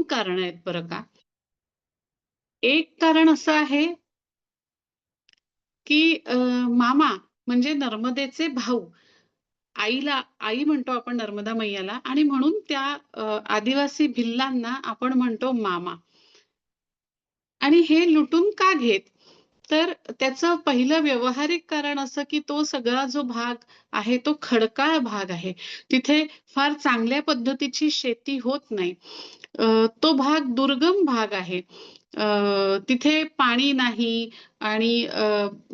कारण आहेत बरं का. एक कारण असं आहे, की मामा म्हणजे नर्मदेचे भाऊ. आई म्हणतो आपण नर्मदा मैयाला आणि म्हणून त्या आदिवासी भिल्लांना आपण म्हणतो मामा. आणि हे लुटून का घेत? तर त्याचं पहिलं व्यावहारिक कारण असं, की तो सगळा जो भाग आहे, तो खडकाळ भाग आहे. तिथे फार चांगल्या पद्धतीची शेती होत नाही. तो भाग दुर्गम भाग आहे. तिथे पाणी नाही आणि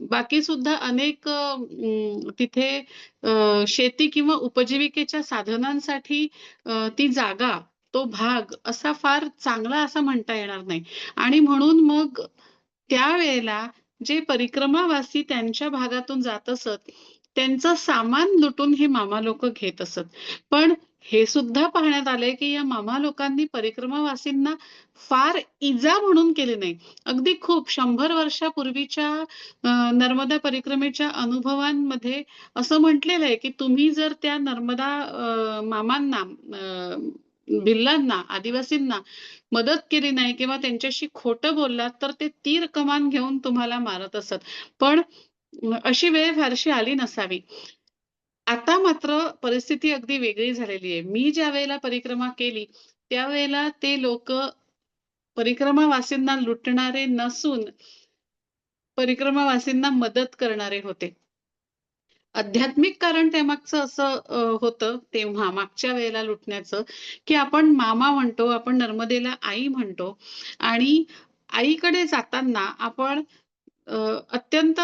बाकी सुद्धा अनेक तिथे शेती किंवा उपजीविकेच्या साधनांसाठी ती जागा, तो भाग असा फार चांगला असा म्हणता येणार नाही आणि म्हणून मग त्यावेळेला जे परिक्रमावासी त्यांच्या भागातून जात असत, त्यांचं सामान लुटून ही मामा लोकं घेत असत. पण हे सुद्धा पाहण्यात आलंय, की या मामा लोकांनी परिक्रमावासींना फार इजा म्हणून केली नाही. अगदी खूप 100 वर्षापूर्वीच्या नर्मदा परिक्रमेच्या अनुभवांमध्ये असं म्हटलेलं आहे, की तुम्ही जर त्या नर्मदा मामांना भिल्लांना, आदिवासींना मदत केली नाही किंवा त्यांच्याशी खोटं बोललात, तर ते तीर कमान घेऊन तुम्हाला मारत असत. पण अशी वेळ फारशी आली नसावी. आता मात्र परिस्थिती अगदी वेगळी झालेली आहे. मी ज्यावेळेला परिक्रमा केली, त्यावेळेला ते लोकं परिक्रमावासींना लुटणारे नसून परिक्रमावासींना मदत करणारे होते. आध्यात्मिक कारण त्यामागचं असं होतं तेव्हा मागच्या वेळेला लुटण्याचं, की आपण मामा म्हणतो, आपण नर्मदेला आई म्हणतो आणि आईकडे जाताना आपण अ, अत्यंत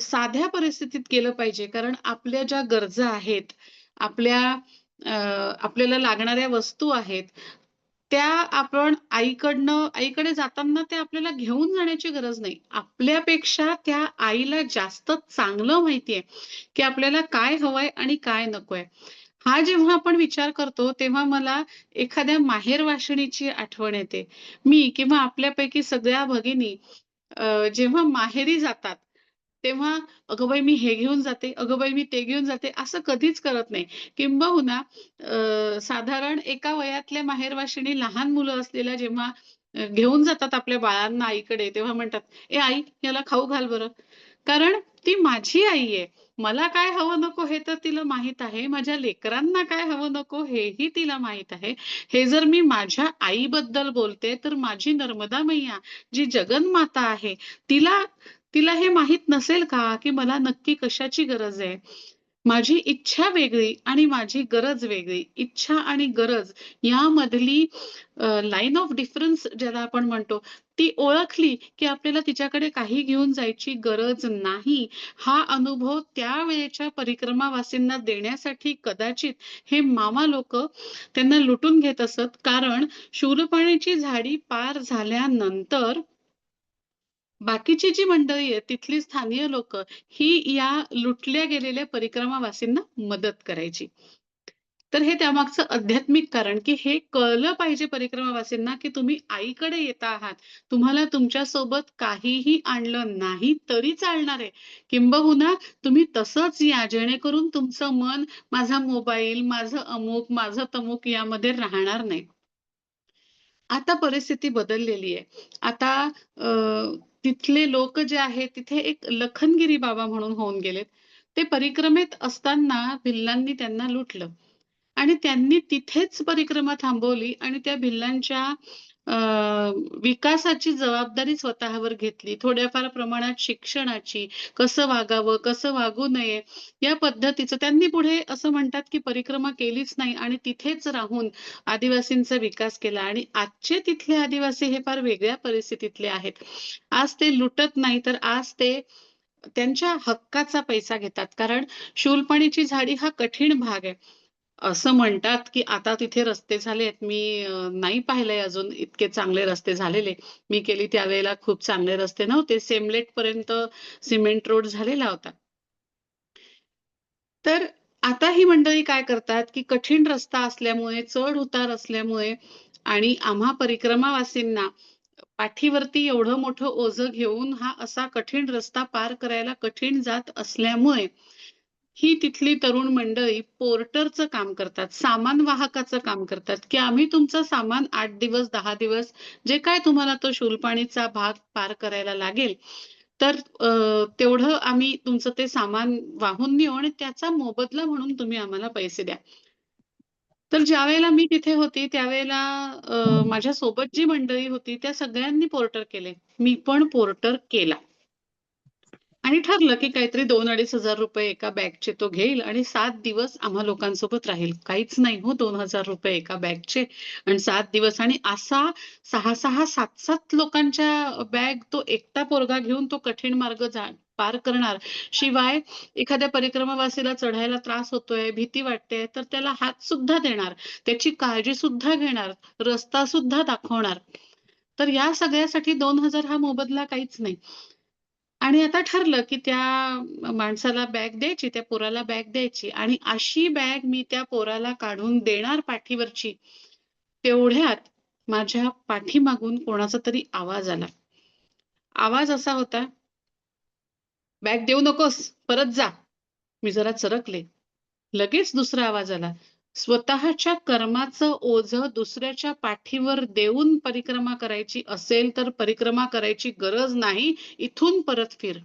साध्या परिस्थितीत गेलं पाहिजे. कारण आपल्या ज्या गरजा आहेत, आपल्या अ, आपल्याला लागणाऱ्या वस्तू आहेत, त्या आपण आईकडे जाताना त्या आपल्याला घेऊन जाण्याची गरज नाही. आपल्यापेक्षा त्या आईला जास्त चांगलं माहिती आहे, की आपल्याला काय हवंय आणि काय नकोय. हा जेव्हा आपण विचार करतो, तेव्हा मला एखाद्या माहेरवाशिणीची आठवण येते. मी किंवा आपल्यापैकी सगळ्या भगिनी जेव्हा माहेरी जातात, तेव्हा "अगं बाई मी हे घेऊन जाते, अगं बाई मी ते घेऊन जाते" असं कधीच करत नाही. किंबहुना साधारण एका वयातल्या माहेरवाशिणी लहान मुलं असलेल्या जेव्हा घेऊन जातात आपल्या बाळांना आईकडे, तेव्हा म्हणतात, "ए आई, याला खाऊ घाल बरं." कारण ती माझी आई आहे. मला काय हवं नको हे तर तिला माहीत आहे. माझ्या लेकरांना काय हवं नको हेही तिला माहीत आहे. हे जर मी माझ्या आईबद्दल बोलते, तर माझी नर्मदा मैया जी जगन्माता आहे, तिला तिला हे माहीत नसेल का, की मला नक्की कशाची गरज आहे? माझी इच्छा वेगळी आणि माझी गरज वेगळी. इच्छा आणि गरज यामधली लाईन ऑफ डिफरन्स ज्याला आपण म्हणतो, ती ओळखली, की आपल्याला तिच्याकडे काही घेऊन जायची गरज नाही. हा अनुभव त्यावेळेच्या परिक्रमावासींना देण्यासाठी कदाचित हे मामा लोकं त्यांना लुटून घेत असत. कारण शूलपाणीची झाडी पार झाल्यानंतर बाकीची जी मंडळी आहे, तिथली स्थानिय लोकं, ही या लुटल्या गेलेल्या परिक्रमावासींना मदत करायची. तर हे त्यामागचं आध्यात्मिक कारण, की हे कळलं पाहिजे परिक्रमावासींना, की तुम्ही आईकडे येत आहात. तुम्हाला तुमच्यासोबत काहीही आणलं नाही तरी चालणार आहे. किंबहुना तुम्ही तसंच या, जेणेकरून तुमचं मन माझा मोबाईल, माझं अमुक, माझं तमुक यामध्ये राहणार नाही. आता परिस्थिती बदललेली आहे. आता तिथले लोक जे आहेत, तिथे एक लखनगिरी बाबा म्हणून होऊन गेलेत. ते परिक्रमेत असताना भिल्लांनी त्यांना लुटलं आणि त्यांनी तिथेच परिक्रमा थांबवली आणि त्या भिल्लांच्या अ, विकासाची जबाबदारी स्वतःवर घेतली. थोड्याफार प्रमाणात शिक्षणाची, कसं वागावं, कसं वागू नये, या पद्धतीचं त्यांनी पुढे असं म्हणतात, की परिक्रमा केलीच नाही आणि तिथेच राहून आदिवासींचा विकास केला आणि आजचे तिथले आदिवासी हे फार वेगळ्या परिस्थितीतले आहेत. आज ते लुटत नाही, तर आज ते त्यांच्या हक्काचा पैसा घेतात. कारण शूलपाणीची झाडी हा कठीण भाग आहे. असं म्हणतात, की आता तिथे रस्ते झालेत. मी नाही पाहिलंय अजून इतके चांगले रस्ते झालेले. मी केली त्यावेळेला खूप चांगले रस्ते नव्हते. सिमलेटपर्यंत सिमेंट रोड झालेला होता. तर आता ही मंडळी काय करतात, की कठीण रस्ता असल्यामुळे, चढ-उतार असल्यामुळे आणि आम्हा परिक्रमावासींना पाठीवरती एवढं मोठं ओझं घेऊन हा असा कठीण रस्ता पार करायला कठीण जात असल्यामुळे ही तिथली तरुण मंडळी पोर्टरचं काम करतात, सामान वाहकाचं काम करतात, की आम्ही तुमचं सामान 8 दिवस, 10 दिवस जे काय तुम्हाला तो शूलपाणीचा भाग पार करायला लागेल, तर तेवढं आम्ही तुमचं ते सामान वाहून नेऊ आणि त्याचा मोबदला म्हणून तुम्ही आम्हाला पैसे द्या. तर ज्यावेळेला मी तिथे होती त्यावेळेला माझ्या सोबत जी मंडळी होती त्या सगळ्यांनी पोर्टर केले. मी पण पोर्टर केला. आणि ठरलं, की काहीतरी ₹2,000-2,500 एका बॅगचे तो घेईल आणि 7 दिवस आम्हा लोकांसोबत राहील. काहीच नाही हो ₹2,000 एका बॅगचे आणि 7 दिवस आणि असा 6-6, 7-7 लोकांच्या बॅग तो एकटा पोरगा घेऊन तो कठीण मार्ग पार करणार. शिवाय एखाद्या परिक्रमावासीला चढायला त्रास होतोय, भीती वाटतेय, तर त्याला हात सुद्धा देणार, त्याची काळजी सुद्धा घेणार, रस्ता सुद्धा दाखवणार. तर या सगळ्यासाठी 2,000 हा मोबदला काहीच नाही. आणि आता ठरलं, की त्या माणसाला बॅग द्यायची, त्या पोराला बॅग द्यायची आणि अशी बॅग मी त्या पोराला काढून देणार पाठीवरची. तेवढ्यात माझ्या पाठीमागून कोणाचा तरी आवाज आला. आवाज असा होता, "बॅग देऊ नकोस, परत जा." मी जरा चरकले. लगेच दुसरा आवाज आला, "स्वतःच्या कर्माचं ओझं दुसऱ्याच्या पाठीवर देऊन परिक्रमा करायची असेल, तर परिक्रमा करायची गरज नाही. इथून परत फिर."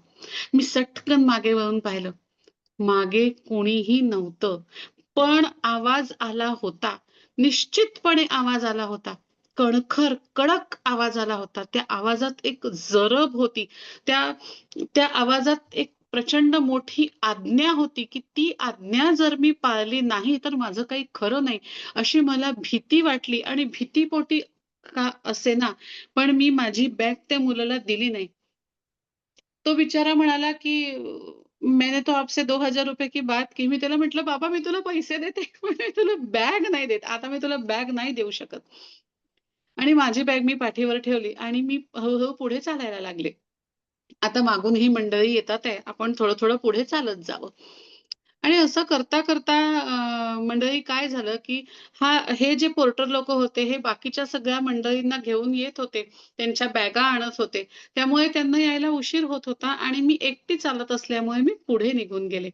मी सटकन मागे वळून पाहिलं. मागे कोणीही नव्हतं. पण आवाज आला होता. निश्चितपणे आवाज आला होता. कणखर, कडक आवाज आला होता. त्या आवाजात एक जरब होती. त्या त्या आवाजात एक प्रचंड मोठी आज्ञा होती, की ती आज्ञा जर मी पाळली नाही, तर माझं काही खरं नाही. अशी मला भीती वाटली आणि भीतीपोटी का असेना, पण मी माझी बॅग त्या मुलाला दिली नाही. तो बिचारा म्हणाला, की "मैंने तो आपसे ₹2,000 की बात की." मी त्याला म्हटलं, "बाबा मी तुला पैसे देते, पण मी तुला बॅग नाही देत. आता मी तुला बॅग नाही देऊ शकत." आणि माझी बॅग मी पाठीवर ठेवली आणि मी हळू पुढे चालायला लागले. आता मागून ही मंडळी येतात आहे, आपण थोडं-थोडं पुढे चालत जावं. आणि असं करता मंडळी काय झालं, की हे जे पोर्टर लोकं होते, हे बाकीच्या सगळ्या मंडळींना घेऊन येत होते. त्यांच्या बॅगा आणत होते. त्यामुळे त्यांना यायला उशीर होत होता आणि मी एकटी चालत असल्यामुळे मी पुढे निघून गेले.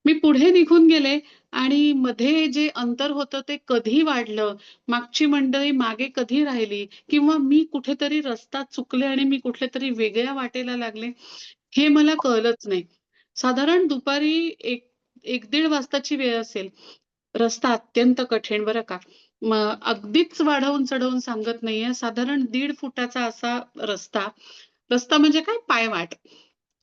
मी पुढे निघून गेले आणि मध्ये जे अंतर होतं ते कधी वाढलं, मागची मंडळी मागे कधी राहिली किंवा मी कुठेतरी रस्ता चुकले आणि मी कुठल्यातरी वेगळ्या वाटेला लागले, हे मला कळलंच नाही. साधारण दुपारी 1-1:30 वाजताची वेळ असेल. रस्ता अत्यंत कठीण बरं का. मग अगदीच वाढवून चढवून सांगत नाहीये. साधारण 1.5 फुटाचा असा रस्ता. रस्ता म्हणजे काय पायवाट.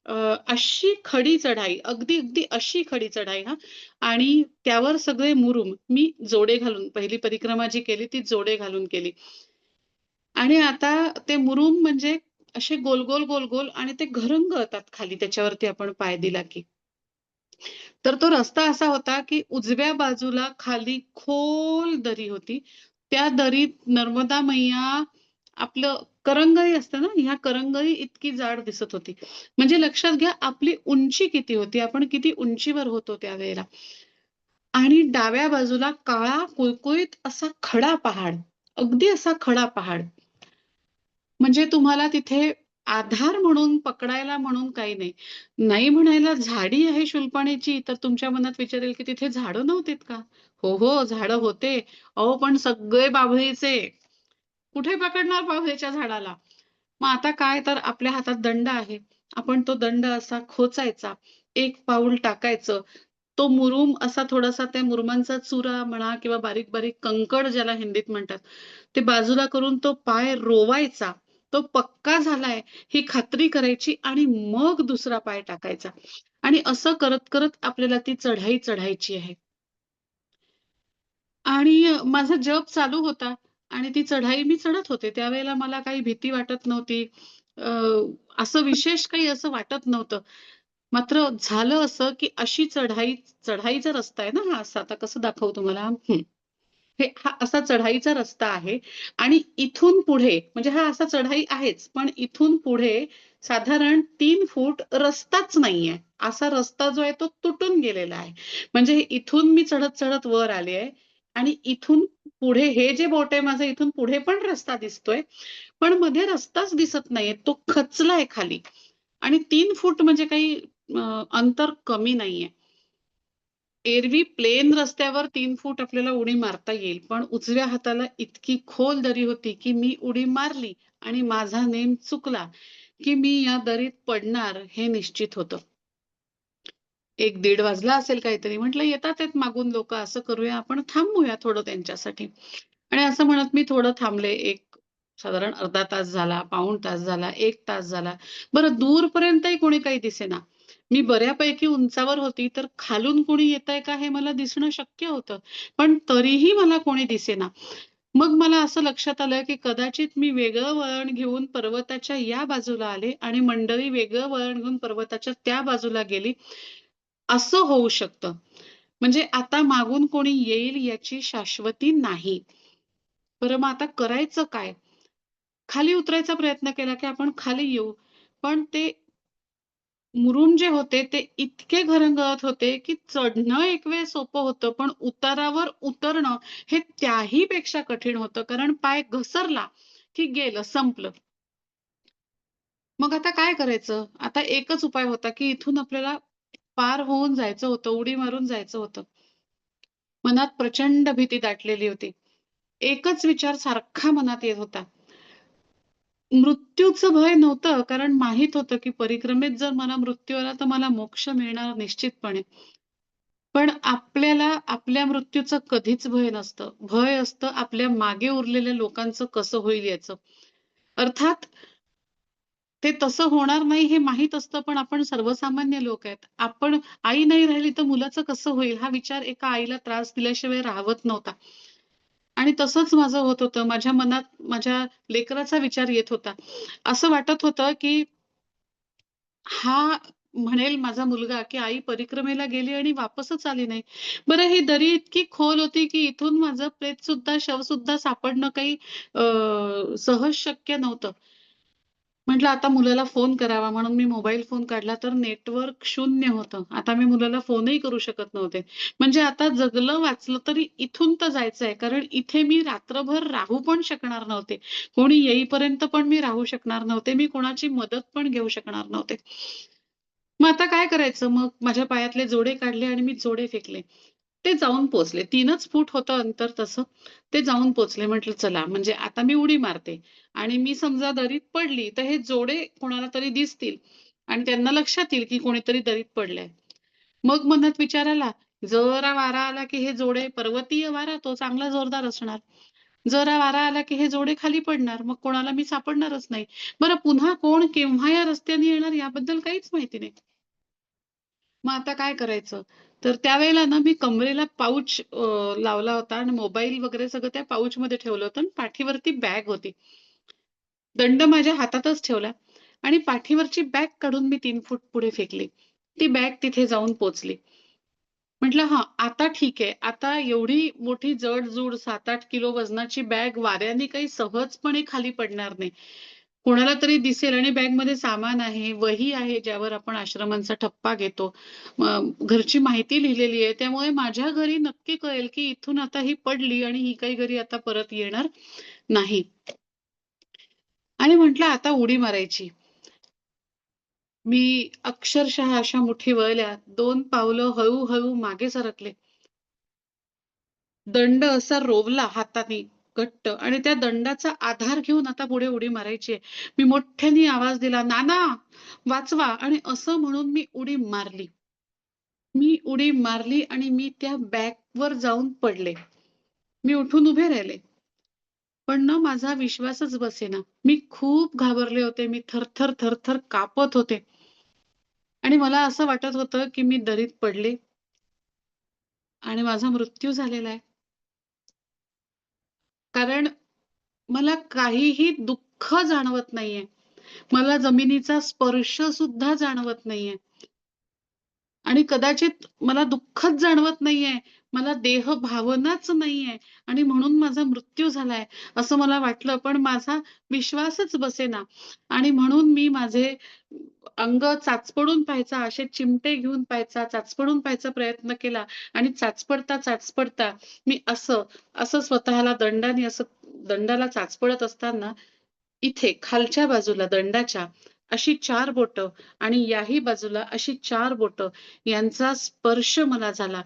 अ, अशी खडी चढाई, अगदी अशी खडी चढाई हां. आणि त्यावर सगळे मुरुम. मी जोडे घालून पहिली परिक्रमा जी केली ती जोडे घालून केली. आणि आता ते मुरुम म्हणजे असे गोल आणि ते घरंगळतात खाली त्याच्यावरती आपण पाय दिला की. तर तो रस्ता असा होता, की उजव्या बाजूला खाली खोल दरी होती. त्या दरीत नर्मदा मैया आपलं करंगळी असते ना, ह्या करंगळी इतकी जाड दिसत होती. म्हणजे लक्षात घ्या आपली उंची किती होती, आपण किती उंचीवर होतो त्यावेळेला. आणि डाव्या बाजूला काळा कुळकुळीत असा खडा पहाड, अगदी असा खडा पहाड. म्हणजे तुम्हाला तिथे आधार म्हणून पकडायला म्हणून काही नाही. नाही म्हणायला झाडी आहे शूलपाणीची, तर तुमच्या मनात विचार येईल, की तिथे झाडं नव्हतीत का? हो, झाडं होते. अहो, पण सगळे बाभळीचे. कुठे पकडणार बाभळीच्या झाडाला? मग आता काय तर आपल्या हातात दंड आहे. आपण तो दंड असा खोचायचा, एक पाऊल टाकायचं. तो मुरूम असा थोडासा त्या मुरुमांचा चुरा म्हणा किंवा बारीक-बारीक कंकड ज्याला हिंदीत म्हणतात, ते बाजूला करून तो पाय रोवायचा. तो पक्का झालाय ही खात्री करायची आणि मग दुसरा पाय टाकायचा. आणि असं करत आपल्याला ती चढाई चढायची आहे. आणि माझा जप चालू होता आणि ती चढाई मी चढत होते. त्यावेळेला मला काही भीती वाटत नव्हती. अ, असं विशेष काही असं वाटत नव्हतं. मात्र झालं असं, की अशी चढाईचा रस्ता आहे ना हा असा. आता कसं दाखवू तुम्हाला? हा असा चढाईचा रस्ता आहे आणि इथून पुढे म्हणजे हा असा चढाई आहेच, पण इथून पुढे साधारण 3 फूट रस्ताच नाहीये. असा रस्ता जो आहे तो तुटून गेलेला आहे. म्हणजे इथून मी चढत वर आले आहे आणि इथून पुढे हे जे बोट आहे माझं इथून पुढे पण रस्ता दिसतोय. पण मध्ये रस्ताच दिसत नाहीये. तो खचलाय खाली आणि 3 फूट म्हणजे काही अंतर कमी नाहीये. एरवी प्लेन रस्त्यावर 3 फूट आपल्याला उडी मारता येईल. पण उजव्या हाताला इतकी खोल दरी होती, की मी उडी मारली आणि माझा नेम चुकला, की मी या दरीत पडणार हे निश्चित होतं. 1-1:30 वाजला असेल काहीतरी. म्हटलं येतातेत मागून लोकं, असं करूया आपण थांबूया थोडं त्यांच्यासाठी. आणि असं म्हणत मी थोडं थांबले. साधारण अर्धा तास झाला, पाऊण तास झाला, 1 तास झाला. बरं दूरपर्यंतही कोणी काही दिसेना. मी बऱ्यापैकी उंचावर होती, तर खालून कोणी येतंय का हे मला दिसणं शक्य होतं. पण तरीही मला कोणी दिसेना. मग मला असं लक्षात आलं, की कदाचित मी वेगळं वळण घेऊन पर्वताच्या या बाजूला आले आणि मंडळी वेगळं वळण घेऊन पर्वताच्या त्या बाजूला गेली, असं होऊ शकतं. म्हणजे आता मागून कोणी येईल याची शाश्वती नाही. बरं मग आता करायचं काय? खाली उतरायचा प्रयत्न केला, की आपण खाली येऊ. पण ते मुरुम जे होते ते इतके घरंगळत होते, की चढणं एक वेळ सोपं होतं, पण उतारावर उतरणं हे त्याही पेक्षा कठीण होतं. कारण पाय घसरला, की गेलं, संपलं. मग आता काय करायचं? आता एकच उपाय होता, की इथून आपल्याला पार होऊन जायचं होतं, उडी मारून जायचं होतं. मनात प्रचंड भीती दाटलेली होती. एकच विचार सारखा मनात येत होता. मृत्यूचं भय नव्हतं, कारण माहीत होतं, की परिक्रमेत जर मला मृत्यू आला, तर मला मोक्ष मिळणार निश्चितपणे. पण आपल्याला आपल्या मृत्यूचं कधीच भय नसतं. भय असतं आपल्या मागे उरलेल्या लोकांचं कसं होईल याचं. अर्थात ते तसं होणार नाही हे माहीत असतं, पण आपण सर्वसामान्य लोक आहेत. आई नाही राहिली तर मुलाचं कसं होईल? हा विचार एका आईला त्रास दिल्याशिवाय राहवत नव्हता. आणि तसंच माझं होत होतं. माझ्या मनात माझ्या लेकराचा विचार येत होता. असं वाटत होतं, की हा म्हणेल माझा मुलगा, की आई परिक्रमेला गेली आणि वापसच आली नाही. बरं ही दरी इतकी खोल होती, की इथून माझं प्रेतसुद्धा, शवसुद्धा सापडणं काही सहज शक्य नव्हतं. म्हटलं आता मुलाला फोन करावा म्हणून मी मोबाईल फोन काढला तर नेटवर्क शून्य होतं. आता मी मुलाला फोनही करू शकत नव्हते. म्हणजे आता जगलं वाचलं तरी इथून तर जायचंय. कारण इथे मी रात्रभर राहू पण शकणार नव्हते. कोणी येईपर्यंत पण मी राहू शकणार नव्हते. मी कोणाची मदत पण घेऊ शकणार नव्हते. मग आता काय करायचं? मग माझ्या पायातले जोडे काढले आणि मी जोडे फेकले. ते जाऊन पोहोचले. 3च फूट होतं अंतर तसं. ते जाऊन पोहोचले. म्हटलं चला म्हणजे आता मी उडी मारते आणि मी समजा दरीत पडली, तर हे जोडे कोणाला तरी दिसतील आणि त्यांना लक्षात येईल, की कोणीतरी दरीत पडलंय. मग मनात विचार आला, जरा वारा आला, की हे जोडे पर्वतीय वारा तो चांगला जोरदार असणार. जरा वारा आला, की हे जोडे खाली पडणार. मग कोणाला मी सापडणारच नाही. बरं पुन्हा कोण केव्हा या रस्त्याने येणार याबद्दल काहीच माहिती नाही. मग आता काय करायचं? तर त्यावेळेला ना मी कमरेला पाउच लावला होता आणि मोबाईल वगैरे सगळं त्या पाउचमध्ये ठेवलं होतं आणि पाठीवरती बॅग होती. दंड माझ्या हातातच ठेवला आणि पाठीवरची बॅग काढून मी 3 फूट पुढे फेकली. ती बॅग तिथे जाऊन पोहोचली. म्हटलं हां, आता ठीक आहे. आता एवढी मोठी जड-जूड 7-8 किलो वजनाची बॅग वाऱ्याने काही सहजपणे खाली पडणार नाही. कोणाला तरी दिसेल आणि बॅगमध्ये सामान आहे, वही आहे, ज्यावर आपण आश्रमांचा ठप्पा घेतो. घरची माहिती लिहिलेली आहे. त्यामुळे माझ्या घरी नक्की कळेल, की इथून आता ही पडली आणि ही काही घरी आता परत येणार नाही. आणि म्हटलं आता उडी मारायची. मी अक्षरशः अशा मुठी वळल्या, 2 पावलं हळू मागे सरकले. दंड असा रोवला हाताने घट्ट आणि त्या दंडाचा आधार घेऊन आता पुढे उडी मारायची आहे. मी मोठ्याने आवाज दिला, "नाना वाचवा!" आणि असं म्हणून मी उडी मारली. मी उडी मारली आणि मी त्या बॅकवर जाऊन पडले. मी उठून उभे राहिले. पण ना माझा विश्वासच बसेना. मी खूप घाबरले होते. मी थरथर कापत होते आणि मला असं वाटत होतं, की मी दरीत पडले आणि माझा मृत्यू झालेला आहे. कारण मला काहीही दुःख जाणवत नाहीये. मला जमिनीचा स्पर्श सुद्धा जाणवत नाहीये. आणि कदाचित मला दुःखच जाणवत नाहीये. मला देह भावनाच नाहीये आणि म्हणून माझा मृत्यू झालाय, असं मला वाटलं. पण माझा विश्वासच बसेना आणि म्हणून मी माझे अंग चाचपडून पाहायचा, असे चिमटे घेऊन पाहायचा, चाचपडून पाहायचा प्रयत्न केला आणि चाचपडता मी असं स्वतःला दंडाने असं दंडाला चाचपडत असताना इथे खालच्या बाजूला दंडाच्या अशी 4 बोटं आणि याही बाजूला अशी 4 बोटं यांचा स्पर्श मला झाला.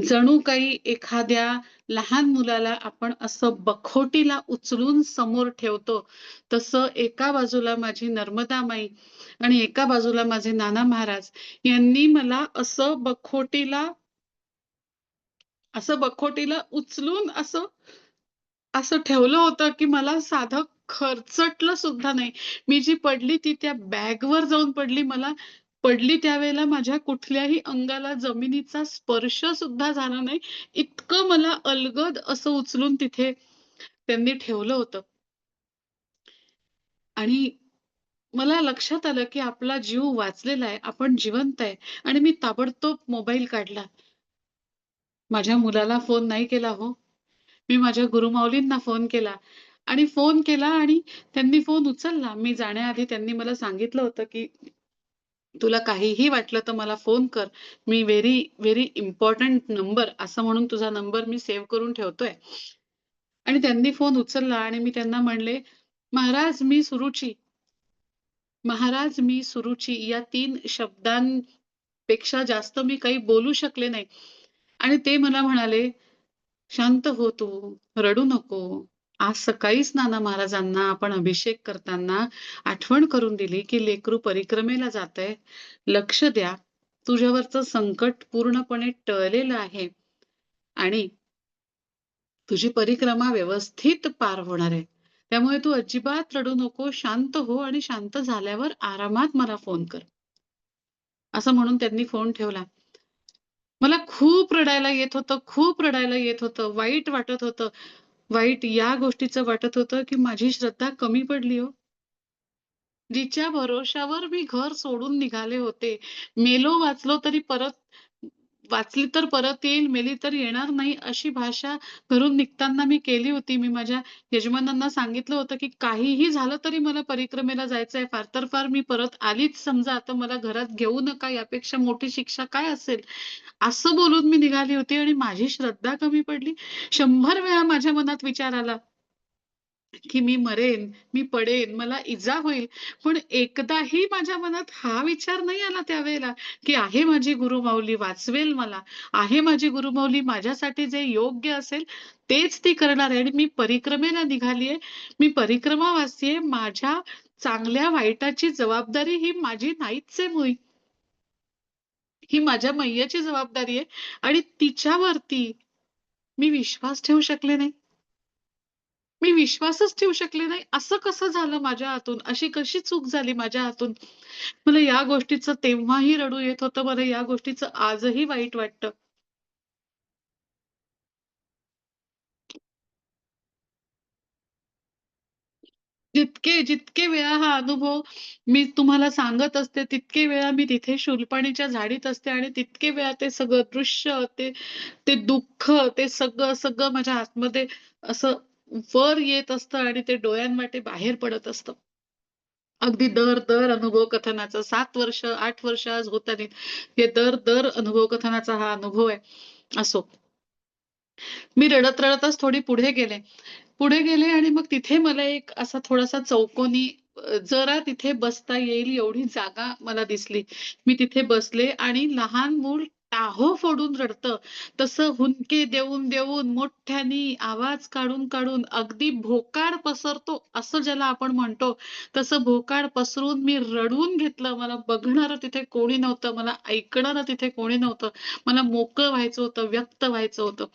जणू काही एखाद्या लहान मुलाला आपण असं बखोटीला उचलून समोर ठेवतो, तसं एका बाजूला माझी नर्मदा माई आणि एका बाजूला माझे नाना महाराज यांनी मला असं बखोटीला उचलून असं असं ठेवलं होतं, की मला साधं खरचटलं सुद्धा नाही. मी जी पडली ती त्या बॅगवर जाऊन पडली. मला पडली त्यावेळेला माझ्या कुठल्याही अंगाला जमिनीचा स्पर्श सुद्धा झाला नाही. इतकं मला अलगद असं उचलून तिथे त्यांनी ठेवलं होतं. आणि मला लक्षात आलं, की आपला जीव वाचलेला आहे. आपण जिवंत आहे आणि मी ताबडतोब मोबाईल काढला. माझ्या मुलाला फोन नाही केला हो. मी माझ्या गुरुमाऊलींना फोन केला आणि फोन केला आणि त्यांनी फोन उचलला. मी जाण्याआधी त्यांनी मला सांगितलं होतं, की "तुला काहीही वाटलं तर मला फोन कर. मी व्हेरी, व्हेरी इम्पोर्टंट नंबर असं म्हणून तुझा नंबर मी सेव्ह करून ठेवतोय." आणि त्यांनी फोन उचलला आणि मी त्यांना म्हणले, "महाराज मी सुरुची, महाराज मी सुरुची." या 3 शब्दांपेक्षा जास्त मी काही बोलू शकले नाही. आणि ते मला म्हणाले, "शांत हो तू, रडू नको." आज सकाळीच नाना महाराजांना आपण अभिषेक करताना आठवण करून दिली, की लेकरू परिक्रमेला जातंय. लक्ष द्या. तुझ्यावरचं संकट पूर्णपणे टळलेलं आहे आणि तुझी परिक्रमा व्यवस्थित पार होणार आहे. त्यामुळे तू अजिबात रडू नको, शांत हो आणि शांत झाल्यावर आरामात मला फोन कर. असं म्हणून त्यांनी फोन ठेवला. मला खूप रडायला येत होतं, खूप रडायला येत होतं. वाईट वाटत होतं. वाईट या गोष्टीचं वाटत होतं, की माझी श्रद्धा कमी पडली हो. जिच्या भरोश्यावर मी घर सोडून निघाले होते. मेलो वाचलो तरी वाचली तर परत येईल, मेली तर येणार नाही, अशी भाषा घरून निघताना मी केली होती. मी माझ्या यजमानांना सांगितलं होतं, की काहीही झालं तरी मला परिक्रमेला जायचंय. फार तर फार मी परत आलीच समजा, आता मला घरात घेऊ नका, यापेक्षा मोठी शिक्षा काय असेल? असं बोलून मी निघाली होती आणि माझी श्रद्धा कमी पडली. 100 वेळा माझ्या मनात विचार आला, की मी मरेन, मी पडेन, मला इजा होईल. पण एकदाही माझ्या मनात हा विचार नाही आला त्यावेळेला, की आहे माझी गुरुमाऊली वाचवेल मला. आहे माझी गुरुमाऊली माझ्यासाठी जे योग्य असेल तेच ती करणार आहे आणि मी परिक्रमेला निघाली मी परिक्रमा वाचतीये. माझ्या चांगल्या वाईटाची जबाबदारी ही माझी नाहीच आहे मुळी. ही माझ्या मैय्याची जबाबदारी आहे आणि तिच्यावरती मी विश्वास ठेवू शकले नाही. मी विश्वासच ठेवू शकले नाही. असं कसं झालं माझ्या हातून? अशी कशी चूक झाली माझ्या हातून? मला या गोष्टीचं तेव्हाही रडू येत होतं. मला या गोष्टीचं आजही वाईट वाटतं. जितके वेळा हा अनुभव मी तुम्हाला सांगत असते, तितके वेळा मी तिथे शूलपाणीच्या झाडीत असते आणि तितके वेळा ते सगळं दृश्य, ते ते दुःख, ते सगळं माझ्या आतमध्ये असं वर येत असतं आणि ते डोळ्यांवाटे बाहेर पडत असतं. अगदी दर अनुभव कथनाचा 7 वर्ष, 8 वर्ष आज होत आलीत. हे दर अनुभव कथनाचा हा अनुभव आहे. असो. मी रडत-रडतच थोडी पुढे गेले. पुढे गेले आणि मग तिथे मला एक असा थोडासा चौकोनी जरा तिथे बसता येईल एवढी जागा मला दिसली. मी तिथे बसले आणि लहान मूल टाहो फोडून रडतं, तसं हुंदके देऊन मोठ्याने आवाज काढून अगदी भोकाड पसरतो असं ज्याला आपण म्हणतो, तसं भोकाड पसरून मी रडून घेतलं. मला बघणारं तिथे कोणी नव्हतं. मला ऐकणारं तिथे कोणी नव्हतं. मला मोकळं व्हायचं होतं, व्यक्त व्हायचं होतं.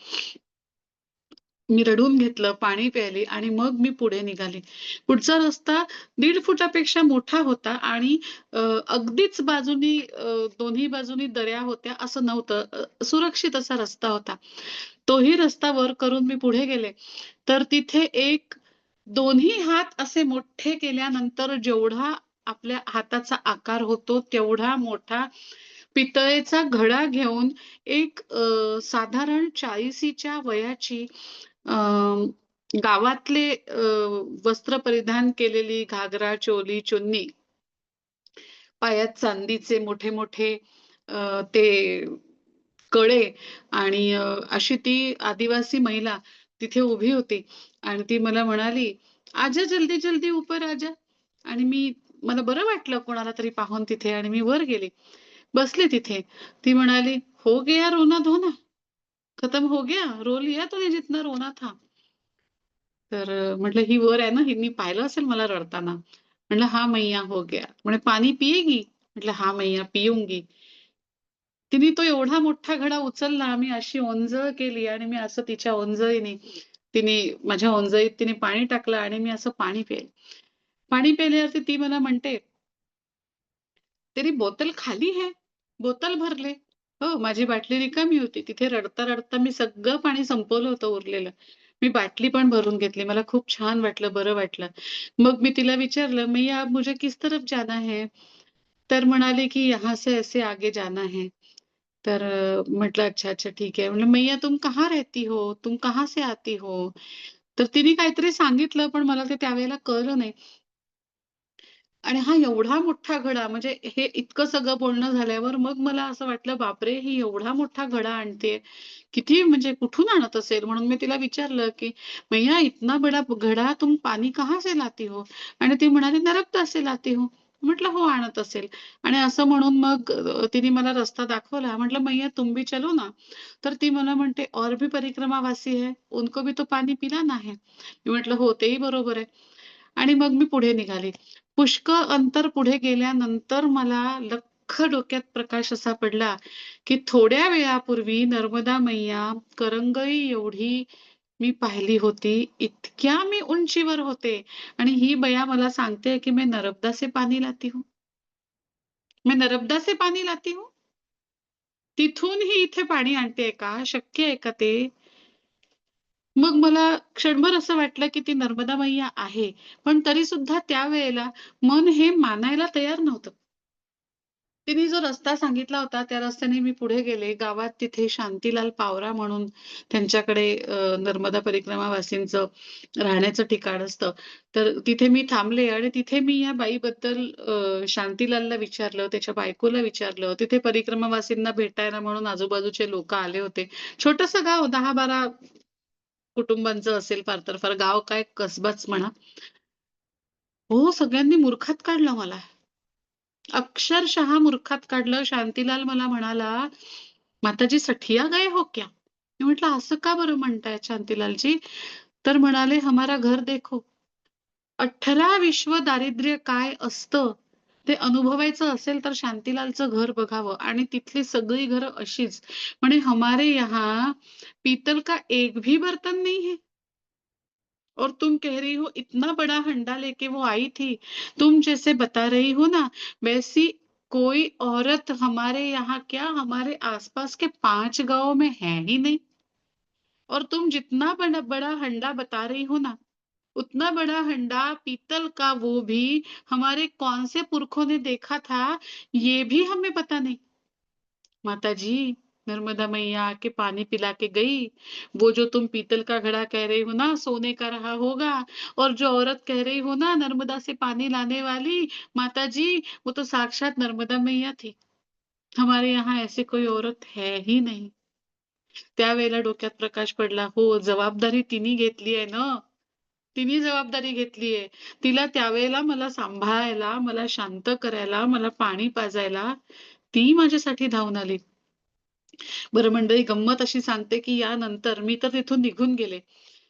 मी रडून घेतलं, पाणी प्यायले आणि मग मी पुढे निघाले. पुढचा रस्ता 1.5 फुटापेक्षा मोठा होता आणि अगदीच दोन्ही बाजूनी दऱ्या होत्या असं नव्हतं. सुरक्षित असा रस्ता होता. तोही रस्ता वर करून मी पुढे गेले. तर तिथे एक दोन्ही हात असे मोठे केल्यानंतर जेवढा आपल्या हाताचा आकार होतो, तेवढा मोठा पितळेचा घडा घेऊन एक साधारण 40च्या वयाची अ, गावातले वस्त्र परिधान केलेली घागरा, चोली, चुन्नी, पायात चांदीचे मोठे-मोठे ते कडे आणि अशी ती आदिवासी महिला तिथे उभी होती आणि ती मला म्हणाली, "आजा जल्दी-जल्दी ऊपर आजा." आणि मी मला बरं वाटलं कोणाला तरी पाहून तिथे आणि मी वर गेले. बसले तिथे. ती म्हणाली, "हो गया रोना धोना, खत्म हो गया, रो लिया तूने जितना रोना था." तर म्हटलं ही वर आहे ना, हिने पाहिलं असेल मला रडताना. म्हटलं, "हाँ मैया हो गया." म्हणे, "पानी पिएगी?" म्हटलं, "हाँ मैया पिऊंगी." तिने तो एवढा मोठा घडा उचलला. मी अशी ओंजळ केली आणि मी असं तिच्या ओंजळीने तिने माझ्या ओंजळीत तिने पाणी टाकलं आणि मी असं पाणी पिले. पाणी पिल्यावरती ती मला म्हणते, "तेरी बोतल खाली है?" बोतल भरले. हो, माझी बाटली रिकामी होती. तिथे रडता-रडता मी सगळं पाणी संपवलं होतं उरलेलं. मी बाटली पण भरून घेतली. मला खूप छान वाटलं, बरं वाटलं. मग मी तिला विचारलं, "मैया अब मुझे किस तरफ जाना है?" तर म्हणाली, की "यहाँ से ऐसे आगे जाना है." तर म्हटलं, "अच्छा, अच्छा, ठीक है." म्हटलं, "मैया तुम कहाँ रहती हो? तुम कहाँ से आती हो?" तर तिने काहीतरी सांगितलं, पण मला ते त्यावेळेला कळलं नाही. आणि हा एवढा मोठा घडा म्हणजे हे इतकं सगळं बोलणं झाल्यावर मग मला असं वाटलं, बापरे! ही एवढा मोठा घडा आणतीये. किती म्हणजे कुठून आणत असेल? म्हणून मी तिला विचारलं, की "मैया इतना बड़ा घड़ा तुम पानी कहाँ से लाती हो?" आणि ती म्हणाली, "नर्मदा से लाती हूँ." म्हटलं, "हो, आणत असेल." आणि असं म्हणून मग तिने मला रस्ता दाखवला. म्हटलं, "मैया तुम भी चलो ना." तर ती मला म्हणते, "और भी परिक्रमावासी है, उनको भी तो पानी पिलाना है." मी म्हटलं, "हो, तेही बरोबर आहे." आणि मग मी पुढे निघाले. पुष्कळ अंतर पुढे गेल्यानंतर मला लख्ख डोक्यात प्रकाश असा पडला, की थोड्या वेळापूर्वी नर्मदा मैया करंगळी एवढी मी पाहिली होती. इतक्या मी उंचीवर होते आणि ही बया मला सांगते की "मैं नर्मदा से पानी लाती हूँ. मैं नर्मदा से पानी लाती हूँ." तिथून ही इथे पाणी आणतेय का? शक्य आहे का ते? मग मला क्षणभर असं वाटलं, की ती नर्मदा मैया आहे. पण तरीसुद्धा त्यावेळेला मन हे मानायला तयार नव्हतं. तिने जो रस्ता सांगितला होता, त्या रस्त्याने मी पुढे गेले. गावात तिथे शांतीलाल पावरा म्हणून त्यांच्याकडे नर्मदा परिक्रमावासींचं राहण्याचं ठिकाण असतं. तर तिथे मी थांबले आणि तिथे मी या बाईबद्दल शांतीलालला विचारलं, त्याच्या बायकोला विचारलं. तिथे परिक्रमावासींना भेटायला म्हणून आजूबाजूचे लोकं आले होते. छोटंसं गाव 10-12 कुटुंबांचं असेल फार तर फार. गाव काय कसबाच म्हणा. हो, सगळ्यांनी मूर्खात काढलं मला. अक्षरशः मूर्खात काढलं. शांतीलाल मला म्हणाला, "माताजी सठिया गए हो क्या?" मी म्हटलं, "असं का बरं म्हणताय शांतीलाल जी?" तर म्हणाले, "हमारा घर देखो." 18 विश्व दारिद्र्य काय असतं, ते अनुभवायचं असेल तर शांतीलालचं घर बघावं आणि तिथली सगळी घरं अशीच. म्हणे, "हमारे यहाँ पीतल का एक भी बर्तन नहीं है." और तुम कह रही हो इतना बड़ा हंडा लेके वो आई थी। तुम जैसे बता रही हो ना, वैसी कोई औरत हमारे यहाँ क्या हमारे आसपास के 5 गाँव में है ही नहीं। और तुम जितना बड़ा बड़ा हंडा बता रही हो ना, उतना बड़ा हंडा पीतल का वो भी हमारे कौन से पुरखों ने देखा था, ये भी हमें पता नहीं। माताजी, नर्मदा मैया आके पानी पिला के गई। वो जो तुम पीतल का घड़ा कह रही हो ना, सोने का रहा होगा और जो औरत कह रही हो ना, नर्मदा से पानी लाने वाली, माताजी, वो तो साक्षात नर्मदा मैया थी। हमारे यहाँ ऐसी कोई औरत है ही नहीं. त्यावेळेला डोक्यात प्रकाश पडला. हो, जबाबदारी तिने घेतली आहे ना. तिने जबाबदारी घेतलीये. तिला त्यावेळेला मला सांभाळायला, मला शांत करायला, मला पाणी पाजायला ती माझ्यासाठी धावून आली. बरं मंडळी गंमत अशी सांगते, की यानंतर मी तर तिथून निघून गेले.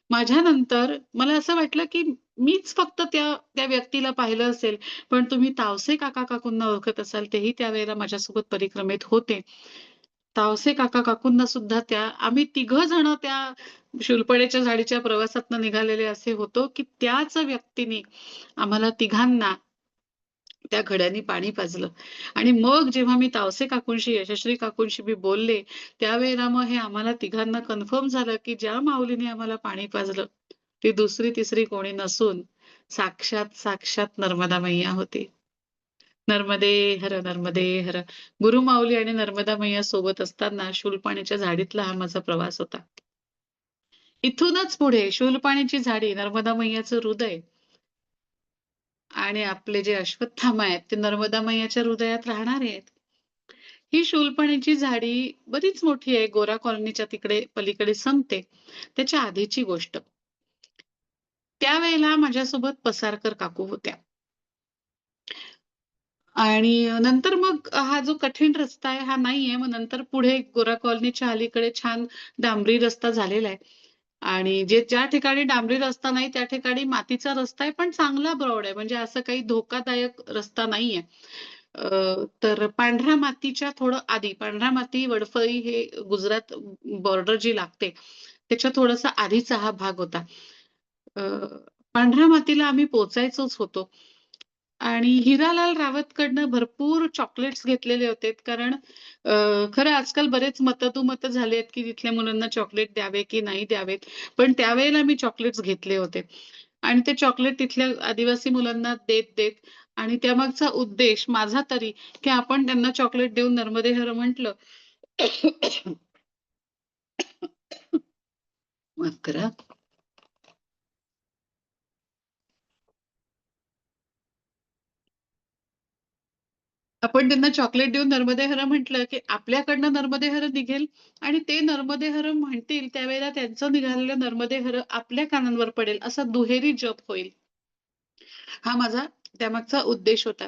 माझ्यानंतर मला असं वाटलं, की मीच फक्त त्या त्या व्यक्तीला पाहिलं असेल, पण तुम्ही तावसे काका-काकूंना ओळखत असाल, तेही त्यावेळेला माझ्यासोबत परिक्रमेत होते. तावसे काका-काकूंना सुद्धा त्या आम्ही तिघं जण त्या शूलपणेच्या झाडीच्या प्रवासातनं निघालेले असे होतो, की त्याच व्यक्तीने आम्हाला तिघांना त्या घड्यानी पाणी पाजलं आणि मग जेव्हा मी तावसे काकूंशी, यशस्वी काकूंशी मी बोलले, त्यावेळेला मग हे आम्हाला तिघांना कन्फर्म झालं, की ज्या माऊलीने आम्हाला पाणी पाजलं, ती दुसरी-तिसरी कोणी नसून साक्षात नर्मदा मैया होती. नर्मदे हर, नर्मदे हर. गुरुमाऊली आणि नर्मदा मैया सोबत असताना शूलपाणीच्या झाडीतला हा माझा प्रवास होता. इथूनच पुढे शूलपाणीची झाडी, नर्मदा मैयाचं हृदय आणि आपले जे अश्वत्थामा आहेत, ते नर्मदा मैयाच्या हृदयात राहणारे आहेत. ही शूलपणीची झाडी बरीच मोठी आहे. गोरा कॉलनीच्या तिकडे पलीकडे संपते. त्याच्या आधीची गोष्ट. त्यावेळेला माझ्यासोबत पसारकर काकू होत्या. आणि नंतर मग हा जो कठीण रस्ता आहे हा नाहीये. मग नंतर पुढे गोरा कॉलनीच्या अलीकडे छान डांबरी रस्ता झालेला आहे. आणि ज्या ठिकाणी डांबरी रस्ता नाही त्या ठिकाणी मातीचा रस्ता आहे, पण चांगला ब्रॉड आहे. म्हणजे असं काही धोकादायक रस्ता नाहीये. तर पांढऱ्या मातीच्या थोडं आधी, पांढरा माती, वडफळी हे गुजरात बॉर्डर जी लागते, त्याच्या थोडासा आधीचा हा भाग होता. अ, पांढऱ्या मातीला आम्ही पोहोचायचोच होतो. आणि हिरालाल रावतकडनं भरपूर चॉकलेट्स घेतलेले होते. कारण खरं आजकाल बरेच मतदुमत झाले आहेत, की तिथल्या मुलांना चॉकलेट द्यावे की नाही द्यावेत. पण त्यावेळेला मी चॉकलेट्स घेतले होते. आणि ते चॉकलेट तिथल्या आदिवासी मुलांना देत आणि त्यामागचा उद्देश माझा तरी, की आपण त्यांना चॉकलेट देऊन नर्मदे हर म्हटलं माफ करा. आपण त्यांना चॉकलेट देऊन नर्मदे हर म्हटलं, की आपल्याकडनं नर्मदे हर निघेल आणि ते नर्मदे हर म्हणतील त्यावेळेला त्यांचं निघालेलं नर्मदे हर आपल्या कानांवर पडेल, असा दुहेरी जप होईल. हा माझा त्यामागचा उद्देश होता.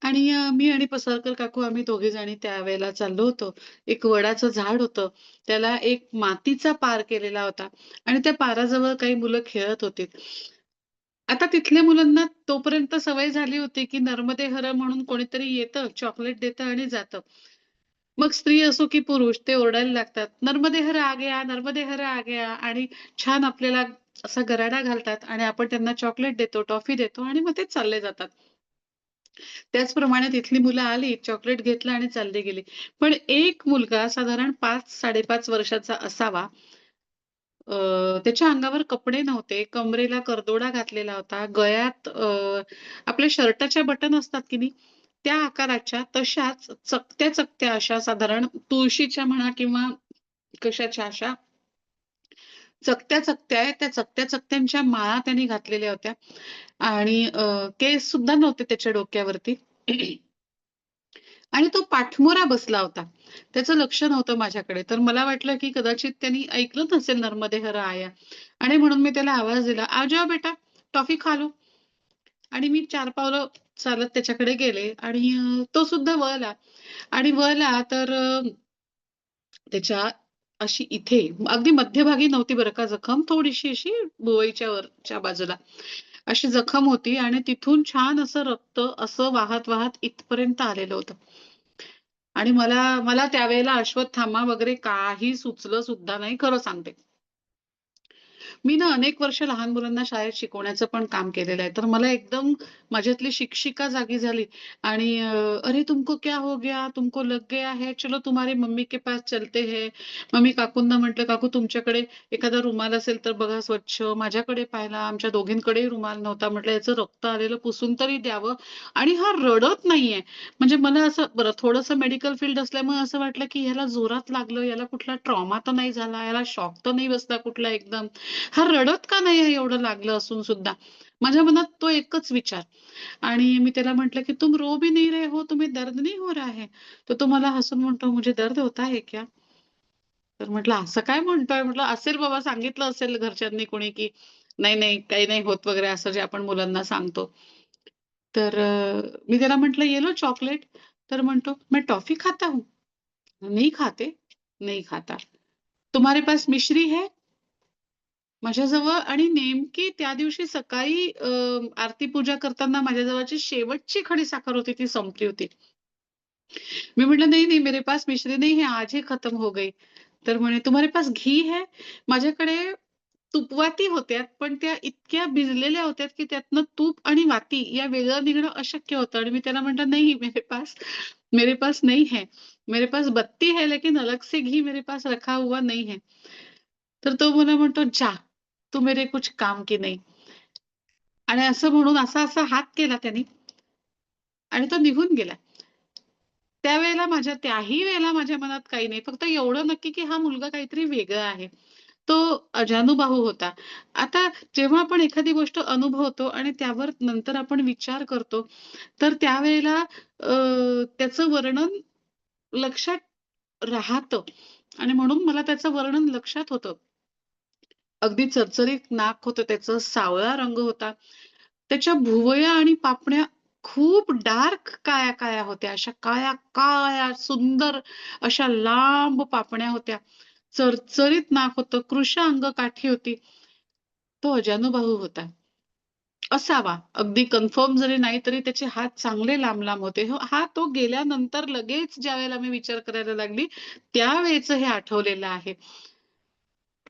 आणि मी आणि पसारकर काकू आम्ही दोघीजणी त्यावेळेला चाललो होतो. एक वडाचं झाड होतं. त्याला एक मातीचा पार केलेला होता आणि त्या पाराजवळ काही मुलं खेळत होती. आता तिथल्या मुलांना तोपर्यंत सवय झाली होती, की नर्मदे हर म्हणून कोणीतरी येतं, चॉकलेट देतं आणि जातं. मग स्त्री असो की पुरुष ते ओरडायला लागतात, "नर्मदे हर आ गया, नर्मदे हर आ गया" आणि छान आपल्याला असा गराडा घालतात आणि आपण त्यांना चॉकलेट देतो, टॉफी देतो आणि मग ते चालले जातात. त्याचप्रमाणे तिथली मुलं आली, चॉकलेट घेतलं आणि चालली गेली. पण एक मुलगा साधारण 5-5.5 वर्षाचा असावा. त्याच्या अंगावर कपडे नव्हते, कमरेला करदोडा घातलेला होता. गळ्यात आपल्या शर्टाच्या बटन असतात की नाही, त्या आकाराच्या तशाच चकत्या-चकत्या अशा साधारण तुळशीच्या म्हणा किंवा कशाच्या अशा चकत्या-चकत्या आहेत. त्या चकत्या-चकत्यांच्या माळा त्यांनी घातलेल्या होत्या आणि केस सुद्धा नव्हते त्याच्या डोक्यावरती. आणि तो पाठमोरा बसला होता. त्याचं लक्ष नव्हतं माझ्याकडे. तर मला वाटलं, की कदाचित त्यांनी ऐकलं नसेल नर्मदे हर आया आणि म्हणून मी त्याला आवाज दिला, "आ जाओ बेटा, टॉफी खा लो." आणि मी 4 पावलं चालत त्याच्याकडे गेले आणि तो सुद्धा वळला आणि वळला तर त्याच्या अशी इथे अगदी मध्यभागी नव्हती बरं का जखम, थोडीशी अशी भुवईच्या वरच्या बाजूला अशी जखम होती आणि तिथून छान असं रक्त असं वाहत-वाहत इथपर्यंत आलेलं होतं. आणि मला मला त्यावेळेला अश्वत्थामा वगैरे काही सुचलं सुद्धा नाही, खरं सांगते. मी ना अनेक वर्ष लहान मुलांना शाळेत शिकवण्याचं पण काम केलेलं आहे. तर मला एकदम माझ्यातली शिक्षिका जागी झाली आणि "अरे तुमको क्या हो गया? तुमको लग गया है? चलो तुम्हारी मम्मी के पास चलते हैं." मग मी काकूंना म्हटलं, "काकू तुमच्याकडे एखादा रुमाल असेल तर बघा स्वच्छ." माझ्याकडे पाहिला, आमच्या दोघींकडेही रुमाल नव्हता. म्हटलं, "याचं रक्त आलेलं पुसून तरी द्यावं." आणि हा रडत नाहीये. म्हणजे मला असं बरं थोडंसं मेडिकल फील्ड असल्यामुळे असं वाटलं, की ह्याला जोरात लागलं, याला कुठला ट्रॉमा तर नाही झाला, याला शॉक तर नाही बसला कुठला एकदम. हा रडत का नाही आहे एवढं लागलं असून सुद्धा? माझ्या मनात तो एकच विचार आणि मी त्याला म्हटलं, की "तुम रो भी नहीं रहे हो, तुम्हें दर्द नहीं हो रहा है?" तर तो मला हसून म्हणतो, "मुझे दर्द होता है क्या?" तर म्हटलं, "असं काय म्हणतोय?" म्हटलं, "असेल बाबा सांगितलं असेल घरच्यांनी कोणी, की नाही, नाही, काही नाही होत वगैरे असं जे आपण मुलांना सांगतो." तर मी त्याला म्हटलं, "ये लो चॉकलेट." तर म्हणतो, "मैं टॉफी खाता हूँ." "नहीं खाते?" "नहीं खाता." "तुम्हारे पास मिश्री है?" माझ्याजवळ आणि नेमकी त्या दिवशी सकाळी आरती पूजा करताना माझ्याजवळची शेवटची खडी साखर होती ती संपली होती. मी म्हटलं, "नहीं, नहीं मेरे पास मिश्री नहीं है, आज ही खत्म हो गई." तर म्हणे, "तुम्हारे पास घी है?" माझ्याकडे तुपवाती होत्या, पण त्या इतक्या भिजलेल्या होत्या, की त्यातनं तूप आणि वाती या वेगळं निघणं अशक्य होतं आणि मी त्याला म्हटलं, "नहीं मेरे पास नहीं है. मेरे पास बत्ती है लेकिन अलग से घी मेरे पास रखा हुआ नहीं है." तर तो मला म्हणतो, "जा, तू मेरे कुछ काम की नहीं." आणि असं म्हणून असा-असा हात केला त्यानी आणि तो निघून गेला. त्याही वेळेला माझ्या मनात काही नाही. फक्त एवढं नक्की, की हा मुलगा काहीतरी वेगळा आहे. तो अजानुबाहू होता. आता जेव्हा आपण एखादी गोष्ट अनुभवतो आणि त्यावर नंतर आपण विचार करतो, तर त्यावेळेला त्याचं वर्णन लक्षात राहतं आणि म्हणून मला त्याचं वर्णन लक्षात होतं. अगदी चरचरीत नाक होतं त्याचं, सावळा रंग होता. त्याच्या भुवया आणि पापण्या खूप डार्क काळ्या-काळ्या होत्या. अशा काळ्या-काळ्या सुंदर अशा लांब पापण्या होत्या. चरचरीत नाक होतं, कृश अंगकाठी होती. तो अजानुबाहू होता. असावा. अगदी कन्फर्म जरी नाही तरी त्याचे हात चांगले लांब-लांब होते. हा तो गेल्यानंतर लगेच ज्यावेळेला मी विचार करायला लागली, त्यावेळेचं हे आठवलेलं आहे.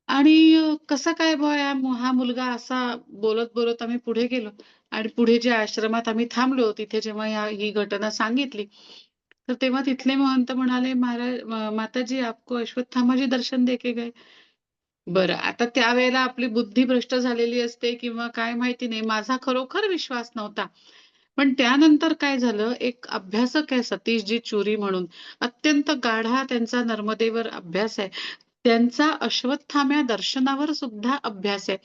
आणि कसं काय बुवा हा मुलगा असा बोलत-बोलत आम्ही पुढे गेलो आणि पुढे ज्या आश्रमात आम्ही थांबलो, तिथे जेव्हा ही घटना सांगितली, तर तेव्हा तिथले महंत म्हणाले, "महाराज माताजी आपको अश्वत्थामा जी दर्शन देके गए." बरं, आता त्यावेळेला आपली बुद्धी भ्रष्ट झालेली असते किंवा काय माहिती नाही. माझा खरोखर विश्वास नव्हता. पण त्यानंतर काय झालं, एक अभ्यासक आहे सतीशजी चुरी म्हणून. अत्यंत गाढा त्यांचा नर्मदेवर अभ्यास आहे. त्यांचा अश्वत्थाम्या दर्शनावर सुद्धा अभ्यास आहे.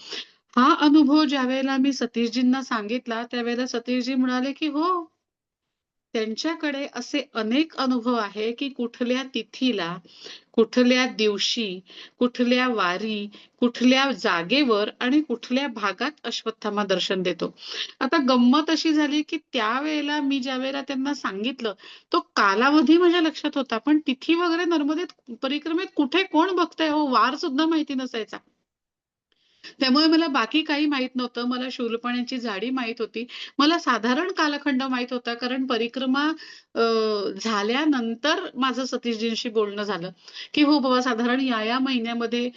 हा अनुभव ज्यावेळेला मी सतीशजींना सांगितला, त्यावेळेला सतीशजी म्हणाले, की "हो, त्यांच्याकडे असे अनेक अनुभव आहे, की कुठल्या तिथीला, कुठल्या दिवशी, कुठल्या वारी, कुठल्या जागेवर आणि कुठल्या भागात अश्वत्थामा दर्शन देतो." आता गंमत अशी झाली, की त्यावेळेला मी ज्यावेळेला त्यांना सांगितलं, तो कालावधी माझ्या लक्षात होता. पण तिथी वगैरे नर्मदेत परिक्रमेत कुठे कोण बघतंय हो, वार सुद्धा माहिती नसायचा. त्यामुळे मला बाकी काही माहीत नव्हतं. मला शूलपाण्याची झाडी माहीत होती. मला साधारण कालखंड माहीत होता कारण परिक्रमा अ, झाल्यानंतर माझं सतीशजींशी बोलणं झालं, की "हो बाबा साधारण या महिन्यामध्ये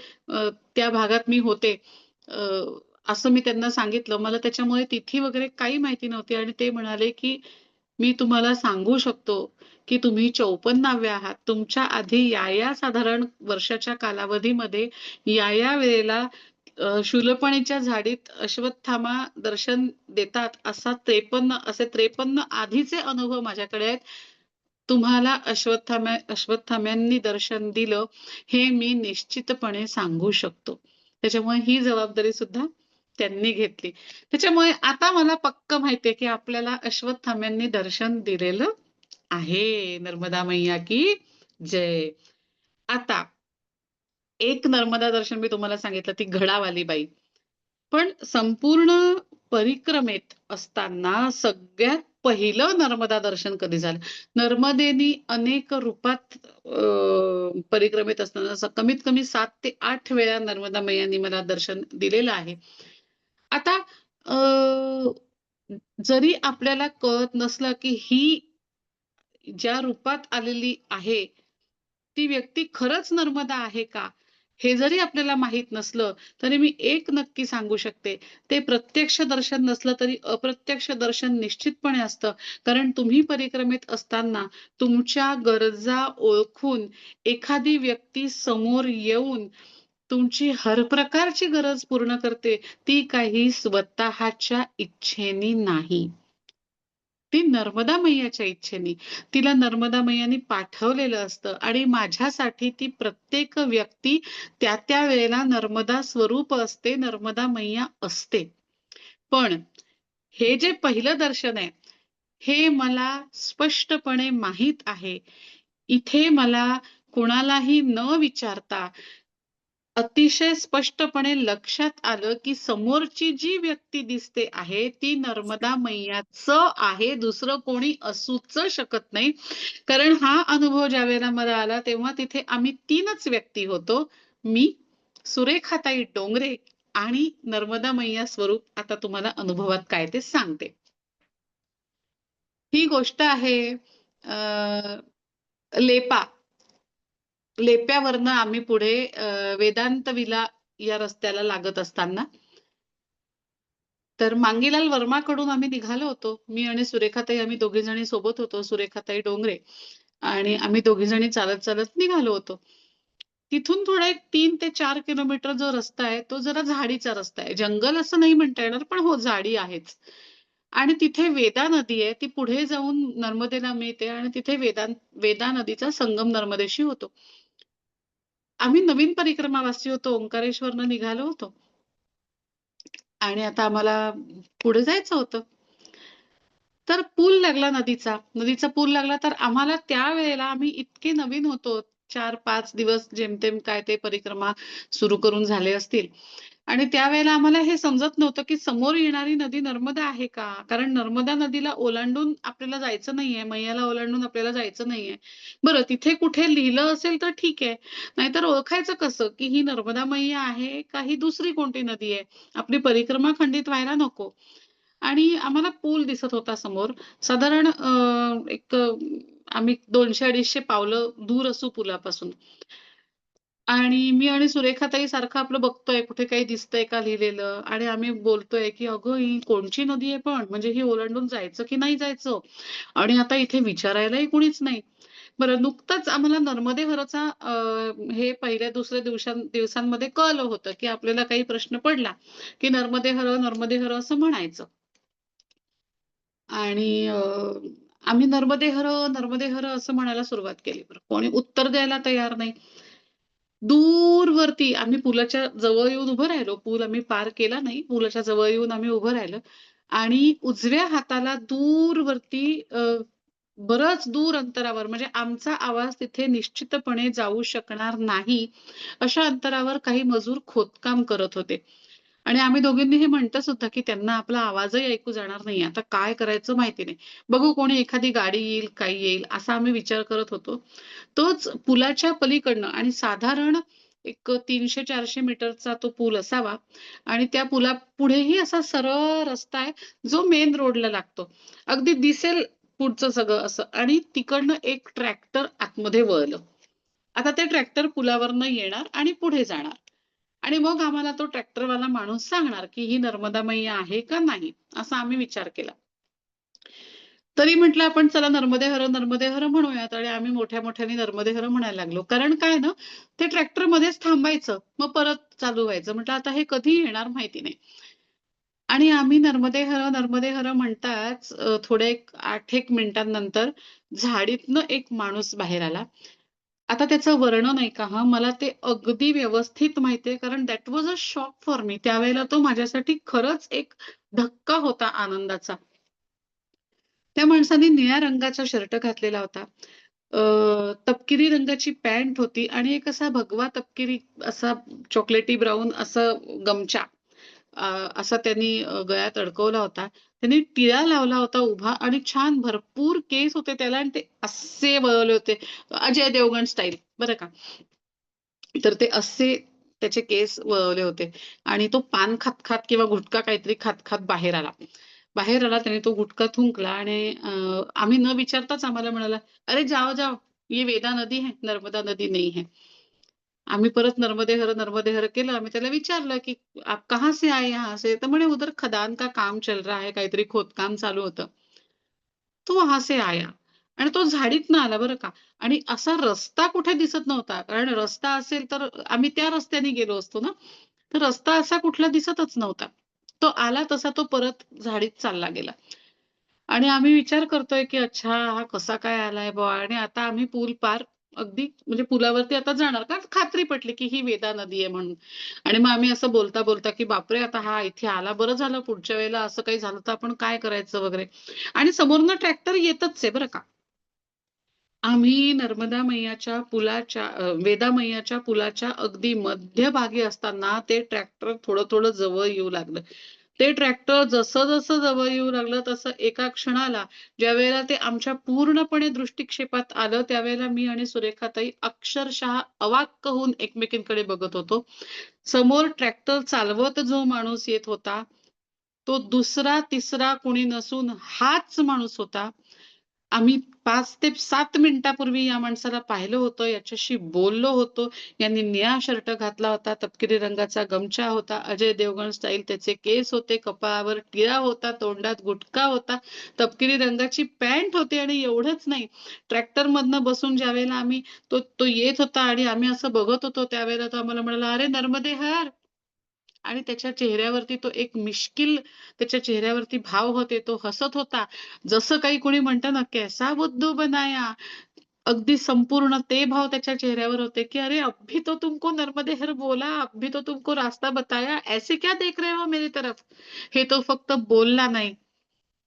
त्या भागात मी होते." अ, असं मी त्यांना सांगितलं. मला त्याच्यामुळे तिथी वगैरे काही माहिती नव्हती आणि ते म्हणाले, की "मी तुम्हाला सांगू शकतो, की तुम्ही 54व्या आहात. तुमच्या आधी या साधारण वर्षाच्या कालावधीमध्ये या वेळेला शूलपाणीच्या झाडीत अश्वत्थामा दर्शन देतात असे 53 आधीचे अनुभव माझ्याकडे आहेत. तुम्हाला अश्वत्थाम्यांनी दर्शन दिलं, हे मी निश्चितपणे सांगू शकतो. त्याच्यामुळे ही जबाबदारी सुद्धा त्यांनी घेतली. त्याच्यामुळे आता मला पक्क माहिती की आपल्याला अश्वत्थाम्यांनी दर्शन दिलेलं आहे. नर्मदा मैया की जय. आता एक नर्मदा दर्शन मी तुम्हाला सांगितलं ती घडावाली बाई. पण संपूर्ण परिक्रमेत असताना सगळ्यात पहिलं नर्मदा दर्शन कधी झालं? नर्मदेनी अनेक रूपात परिक्रमेत असताना कमीत कमी 7 ते 8 वेळा नर्मदा मैयानी मला दर्शन दिलेलं आहे. आता अ, जरी आपल्याला कळत नसलं, की ही ज्या रूपात आलेली आहे, ती व्यक्ती खरंच नर्मदा आहे का? हे जरी आपल्याला माहीत नसलं, तरी मी एक नक्की सांगू शकते, ते प्रत्यक्ष दर्शन नसलं तरी अप्रत्यक्ष दर्शन निश्चितपणे असतं. कारण तुम्ही परिक्रमेत असताना तुमच्या गरजा ओळखून एखादी व्यक्ती समोर येऊन तुमची हर प्रकारची गरज पूर्ण करते. ती काही स्वतःच्या इच्छेनी नाही. ती नर्मदा मैयाच्या इच्छेनी. तिला नर्मदा मैयानी पाठवलेलं असतं आणि माझ्यासाठी ती प्रत्येक व्यक्ती त्या वेळेला नर्मदा स्वरूप असते, नर्मदा मैया असते. पण हे जे पहिलं दर्शन आहे, हे मला स्पष्टपणे माहीत आहे. इथे मला कुणालाही न विचारता अतिशय स्पष्टपणे लक्षात आलं, की समोरची जी व्यक्ती दिसते आहे, ती नर्मदा मैयाचं आहे. दुसरं कोणी असूच शकत नाही. कारण हा अनुभव ज्यावेळेला मला आला, तेव्हा तिथे आम्ही 3च व्यक्ती होतो. मी, सुरेखाताई डोंगरे आणि नर्मदा मैया स्वरूप. आता तुम्हाला अनुभवात काय ते सांगते. ही गोष्ट आहे लेपा. लेप्यावरनं आम्ही पुढे वेदांत विला या रस्त्याला लागत असताना, तर मांगीलाल वर्माकडून आम्ही निघालो होतो. मी आणि सुरेखाताई आम्ही दोघीजणी सोबत होतो. सुरेखाताई डोंगरे आणि आम्ही दोघीजणी चालत-चालत निघालो होतो. तिथून थोडा एक 3 ते 4 किलोमीटर जो रस्ता आहे, तो जरा झाडीचा रस्ता आहे. जंगल असं नाही म्हणता येणार, पण हो झाडी आहेच. आणि तिथे वेदा नदी आहे. ती पुढे जाऊन नर्मदेला मिळते आणि तिथे वेदा नदीचा संगम नर्मदेशी होतो. आम्ही नवीन परिक्रमावासी होतो. ओंकारेश्वरनं निघालो होतो आणि आता आम्हाला पुढे जायचं होतं. तर पूल लागला नदीचा. नदीचा पूल लागला तर आम्हाला त्यावेळेला आम्ही इतके नवीन होतो. 4-5 दिवस जेमतेम काय ते परिक्रमा सुरू करून झाले असतील. आणि त्यावेळेला आम्हाला हे समजत नव्हतं, की समोर येणारी नदी नर्मदा आहे का? कारण नर्मदा नदीला ओलांडून आपल्याला जायचं नाहीये. मैयाला ओलांडून आपल्याला जायचं नाहीये. बरं तिथे कुठे लिहिलं असेल तर ठीक आहे. नाहीतर ओळखायचं कसं, की ही नर्मदा मैया आहे का ही दुसरी कोणती नदी आहे? आपली परिक्रमा खंडित व्हायला नको. आणि आम्हाला पूल दिसत होता समोर. साधारण आम्ही 200-250 पावलं दूर असू पुलापासून. आणि मी आणि सुरेखाताई सारखं आपलं बघतोय कुठे काही दिसतंय का लिहिलेलं आणि आम्ही बोलतोय, की "अगं ही कोणची नदी आहे पण? म्हणजे ही ओलांडून जायचं की नाही जायचं?" आणि आता इथे विचारायलाही कुणीच नाही. बरं नुकतंच आम्हाला नर्मदे हरोचा हे पहिल्या दुसऱ्या दिवसांमध्ये कळलं होतं, की आपल्याला काही प्रश्न पडला, की नर्मदे हर असं म्हणायचं. आणि आम्ही नर्मदे हर असं म्हणायला सुरुवात केली बरं. कोणी उत्तर द्यायला तयार नाही. दूरवरती आम्ही पुलाच्या जवळ येऊन उभं राहिलो. पूल आम्ही पार केला नाही. पुलाच्या जवळ येऊन आम्ही उभं राहिलो आणि उजव्या हाताला दूरवरती बरंच दूर अंतरावर म्हणजे आमचा आवाज तिथे निश्चितपणे जाऊ शकणार नाही, अशा अंतरावर काही मजूर खोदकाम करत होते. आणि आम्ही दोघींनी हे म्हटलं सुद्धा, की त्यांना आपला आवाजही ऐकू जाणार नाही. आता काय करायचं माहिती नाही. बघू कोणी एखादी गाडी येईल, काही येईल असा आम्ही विचार करत होतो. तोच पुलाच्या पलीकडनं आणि साधारण एक 300-400 मीटरचा तो पूल असावा आणि त्या पुढेही असा सरळ रस्ता आहे, जो मेन रोडला लागतो. अगदी दिसेल पुढचं सगळं असं आणि तिकडनं एक ट्रॅक्टर आतमध्ये वळलं. आता ते ट्रॅक्टर पुलावरनं येणार आणि पुढे जाणार आणि मग आम्हाला तो ट्रॅक्टरवाला माणूस सांगणार, की ही नर्मदा मैया आहे का नाही? असा आम्ही विचार केला. तरी म्हटलं आपण चला नर्मदे हर म्हणूयात आणि आम्ही मोठ्या-मोठ्याने नर्मदे हर म्हणायला लागलो. कारण काय ना, ते ट्रॅक्टर मध्येच थांबायचं. मग परत चालू व्हायचं. म्हटलं आता हे कधी येणार माहिती नाही. आणि आम्ही नर्मदे हर म्हणताच थोडे एक 8 एक मिनिटांनंतर झाडीतनं एक माणूस बाहेर आला. आता त्याचं वर्णन ऐका हां, मला ते अगदी व्यवस्थित माहिती कारण that was a shock for me. त्यावेळेला तो माझ्यासाठी खरंच एक धक्का होता आनंदाचा. त्या माणसाने निळ्या रंगाचा शर्ट घातलेला होता. तपकिरी रंगाची पॅन्ट होती आणि एक असा भगवा तपकिरी असा चॉकलेटी ब्राउन असं गमछा अ, असा त्यांनी गळ्यात अडकवला होता. त्यांनी टिळा लावला होता उभा आणि छान भरपूर केस होते त्याला आणि ते असे वळवले होते. अजय देवगण स्टाईल बरं का. तर ते असे त्याचे केस वळवले होते आणि तो पान खात-खात किंवा गुटखा काहीतरी खात-खात बाहेर आला. बाहेर आला त्याने तो गुटखा थुंकला आणि आम्ही न विचारताच आम्हाला म्हणाला, "अरे जाओ, जाओ, ये वेदा नदी है, नर्मदा नदी नहीं है." आम्ही परत नर्मदे हर केलं. आम्ही त्याला विचारलं, की "आप कहाँ से आए यहाँ से?" तर म्हणे, "उधर खदान का काम चल रहा है." काहीतरी खोदकाम चालू होतं. तो वहाँ से आया आणि तो झाडीतनं आला बरं का आणि असा रस्ता कुठे दिसत नव्हता. कारण रस्ता असेल तर आम्ही त्या रस्त्याने गेलो असतो ना. तर रस्ता असा कुठला दिसतच नव्हता. तो आला तसा तो परत झाडीत चालला गेला. आणि आम्ही विचार करतोय, की अच्छा हा कसा काय आलाय बुवा आणि आता आम्ही पूल पार अगदी म्हणजे पुलावरती आता जाणार. कारण खात्री पटली, की ही वेदा नदी आहे म्हणून. आणि मग आम्ही असं बोलता-बोलता, की बापरे! आता हा इथे आला. बरं झालं पुढच्या वेळेला असं काही झालं तर आपण काय करायचं वगैरे. आणि समोरनं ट्रॅक्टर येतच आहे बरं का. आम्ही नर्मदा मैयाच्या वेदा मैयाच्या पुलाच्या अगदी मध्यभागी असताना ते ट्रॅक्टर थोडं-थोडं जवळ येऊ लागलं. ते ट्रॅक्टर जसं-जसं जवळ येऊ लागलं तसं एका क्षणाला ज्यावेळेला ते आमच्या पूर्णपणे दृष्टिक्षेपात आलं, त्यावेळेला मी आणि सुरेखाताई अक्षरशः अवाक् होऊन एकमेकींकडे बघत होतो. समोर ट्रॅक्टर चालवत जो माणूस येत होता, तो दुसरा-तिसरा कोणी नसून हाच माणूस होता. आम्ही 5 ते 7 मिनिटापूर्वी या माणसाला पाहिलं होतं, याच्याशी बोललो होतो. यांनी निळा शर्ट घातला होता, तपकिरी रंगाचा गमछा होता, अजय देवगण स्टाईल त्याचे केस होते, कपाळावर टिळा होता, तोंडात गुटखा होता, तपकिरी रंगाची पॅन्ट होती आणि एवढंच नाही, ट्रॅक्टरमधनं बसून ज्यावेळेला तो येत होता आणि आम्ही असं बघत होतो, त्यावेळेला तो आम्हाला म्हणाला, "अरे नर्मदे हर." आणि त्याच्या चेहऱ्यावरती तो एक मिश्किल त्याच्या चेहऱ्यावरती भाव होते. तो हसत होता. जसं काही कोणी म्हणतं ना, "कैसा बुद्धू बनाया?" अगदी संपूर्ण ते भाव त्याच्या चेहऱ्यावर होते, की "अरे अभी तो तुमको नर्मदे हर बोला, अभी तो तुमको रास्ता बताया, ऐसे क्या देख रहे हो मेरी तरफ?" हे तो फक्त बोलला नाही.